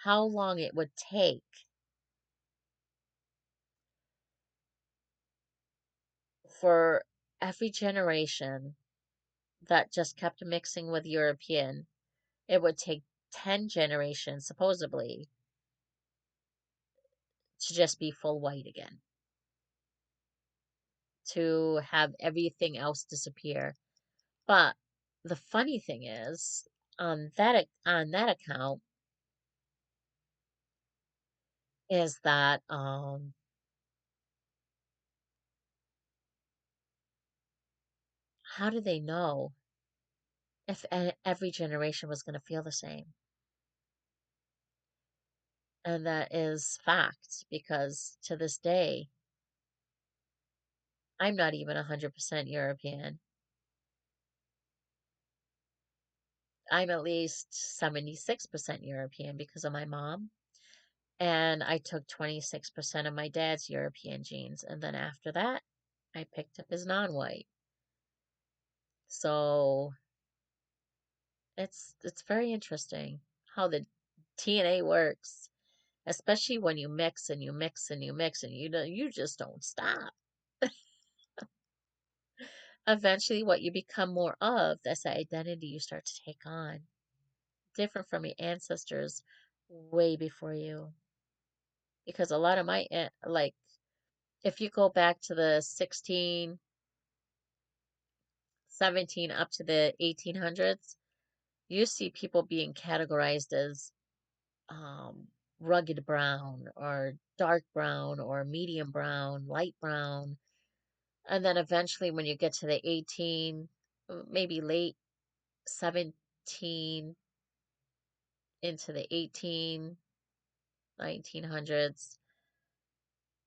how long it would take for every generation that just kept mixing with European. It would take 10 generations, supposedly, to just be full white again, to have everything else disappear. But the funny thing is, on that account, is that how do they know if every generation was going to feel the same? And that is fact because to this day, I'm not even 100% European. I'm at least 76% European because of my mom. And I took 26% of my dad's European genes. And then after that, I picked up his non-white. So it's very interesting how the DNA works, especially when you mix and you mix and you mix and you just don't stop. Eventually, what you become more of, that's the identity you start to take on, different from your ancestors way before you. Because a lot of like, if you go back to the 16, 17 up to the 1800s, you see people being categorized as um, rugged brown or dark brown or medium brown, light brown. And then eventually, when you get to the 18, maybe late 17 into the 18, 1900s,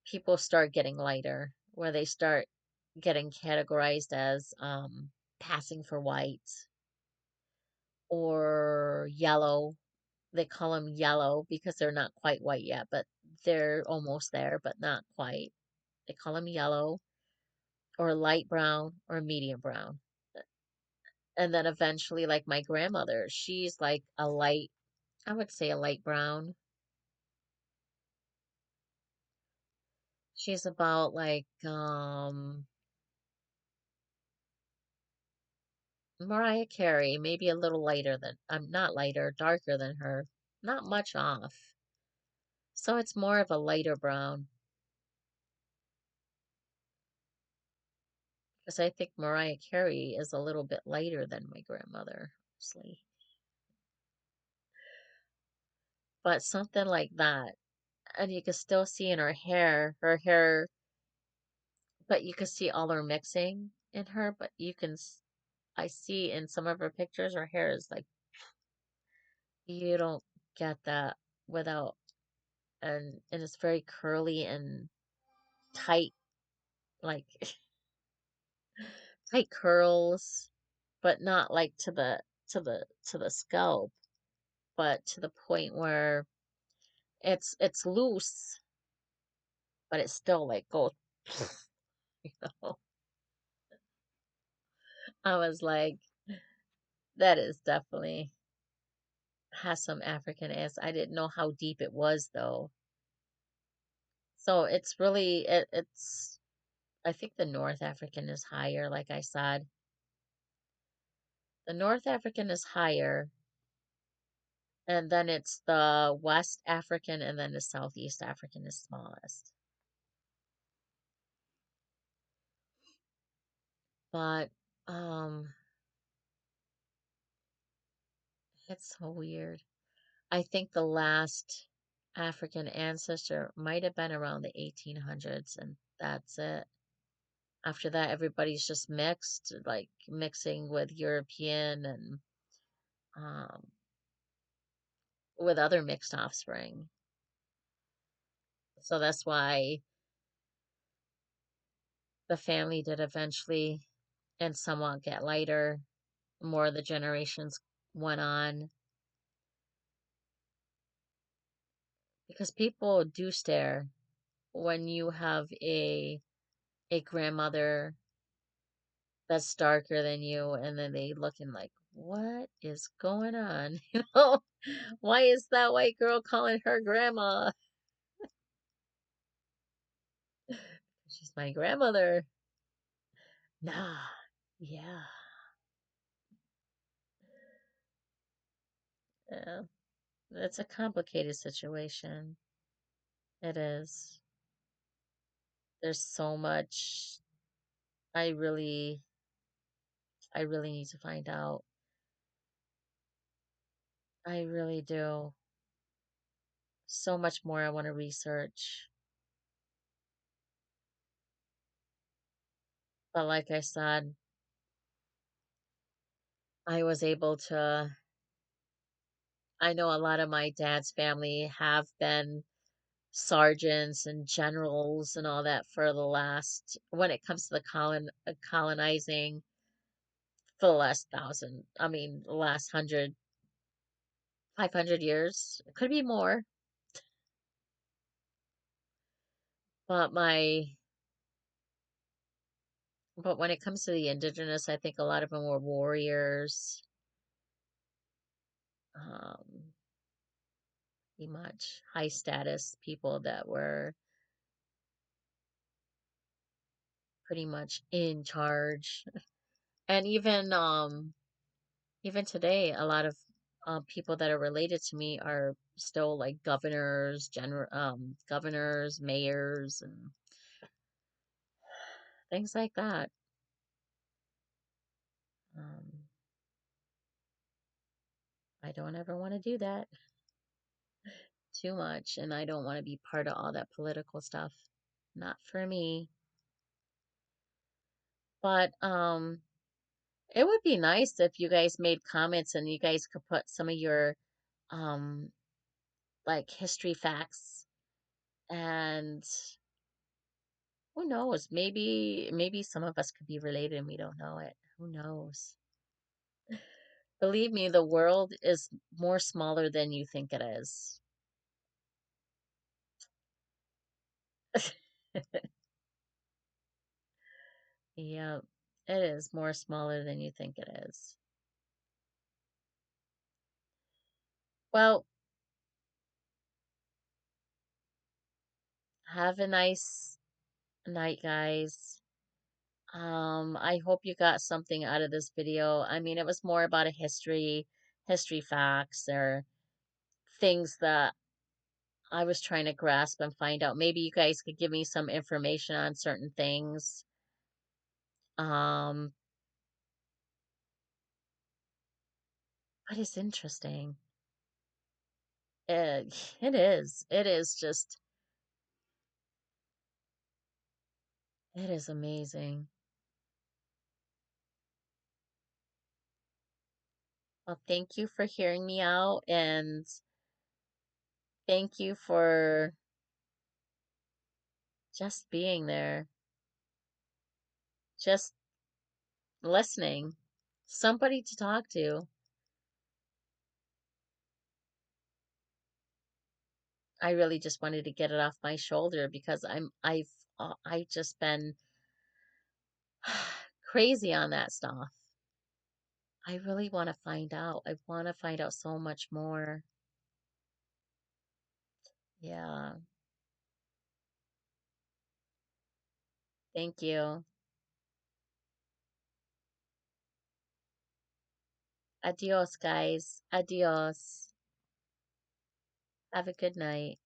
people start getting lighter, where they start getting categorized as passing for white or yellow. They call them yellow because they're not quite white yet, but they're almost there, but not quite. They call them yellow or light brown or medium brown. And then eventually, like my grandmother, she's like I would say a light brown. She's about like Mariah Carey, maybe a little lighter than I'm not lighter, darker than her. Not much off. So it's more of a lighter brown because I think Mariah Carey is a little bit lighter than my grandmother, honestly. But something like that. And you can still see in her hair, but you can see all her mixing in her, but I see in some of her pictures her hair is like You don't get that without, and it's very curly and tight, like tight curls, but not like to the scalp, but to the point where it's loose, but it still like goes, you know. I was like, that is definitely has some African ass. I didn't know how deep it was though. So it's really it's I think the North African is higher, like I said. The North African is higher, and then it's the West African, and then the Southeast African is smallest. But um it's so weird. I think the last African ancestor might have been around the 1800s, and that's it. After that, everybody's just mixed, like mixing with European and um, with other mixed offspring. So that's why the family did eventually and somewhat get lighter. More of the generations went on because people do stare when you have a grandmother that's darker than you, and then they looking like, what is going on? You know, why is that white girl calling her grandma? She's my grandmother. Nah, yeah, yeah. It's a complicated situation. It is. There's so much I really, I really need to find out. I really do. So much more I want to research. But like I said, I was able to, I know a lot of my dad's family have been sergeants and generals and all that for the last, when it comes to the colonizing, for the last thousand, I mean, the last 500 years. It could be more. But but when it comes to the indigenous, I think a lot of them were warriors, um, pretty much high status people that were pretty much in charge. And even today, a lot of people that are related to me are still like governors, mayors, and things like that. Um, I don't ever want to do that too much, and I don't want to be part of all that political stuff. Not for me. But it would be nice if you guys made comments and you guys could put some of your um like history facts, and who knows, maybe some of us could be related and we don't know it. Who knows? Believe me, the world is more smaller than you think it is. Yeah, it is more smaller than you think it is. Well, have a nice night, guys. I hope you got something out of this video. I mean, it was more about history facts, or things that I was trying to grasp and find out. Maybe you guys could give me some information on certain things. Um, but it's interesting. It is. It is just, it is amazing. Well, thank you for hearing me out, and thank you for just being there, just listening. Somebody to talk to. I really just wanted to get it off my shoulder because I've just been crazy on that stuff. I really want to find out. I want to find out so much more. Yeah. Thank you. Adios, guys. Adios. Have a good night.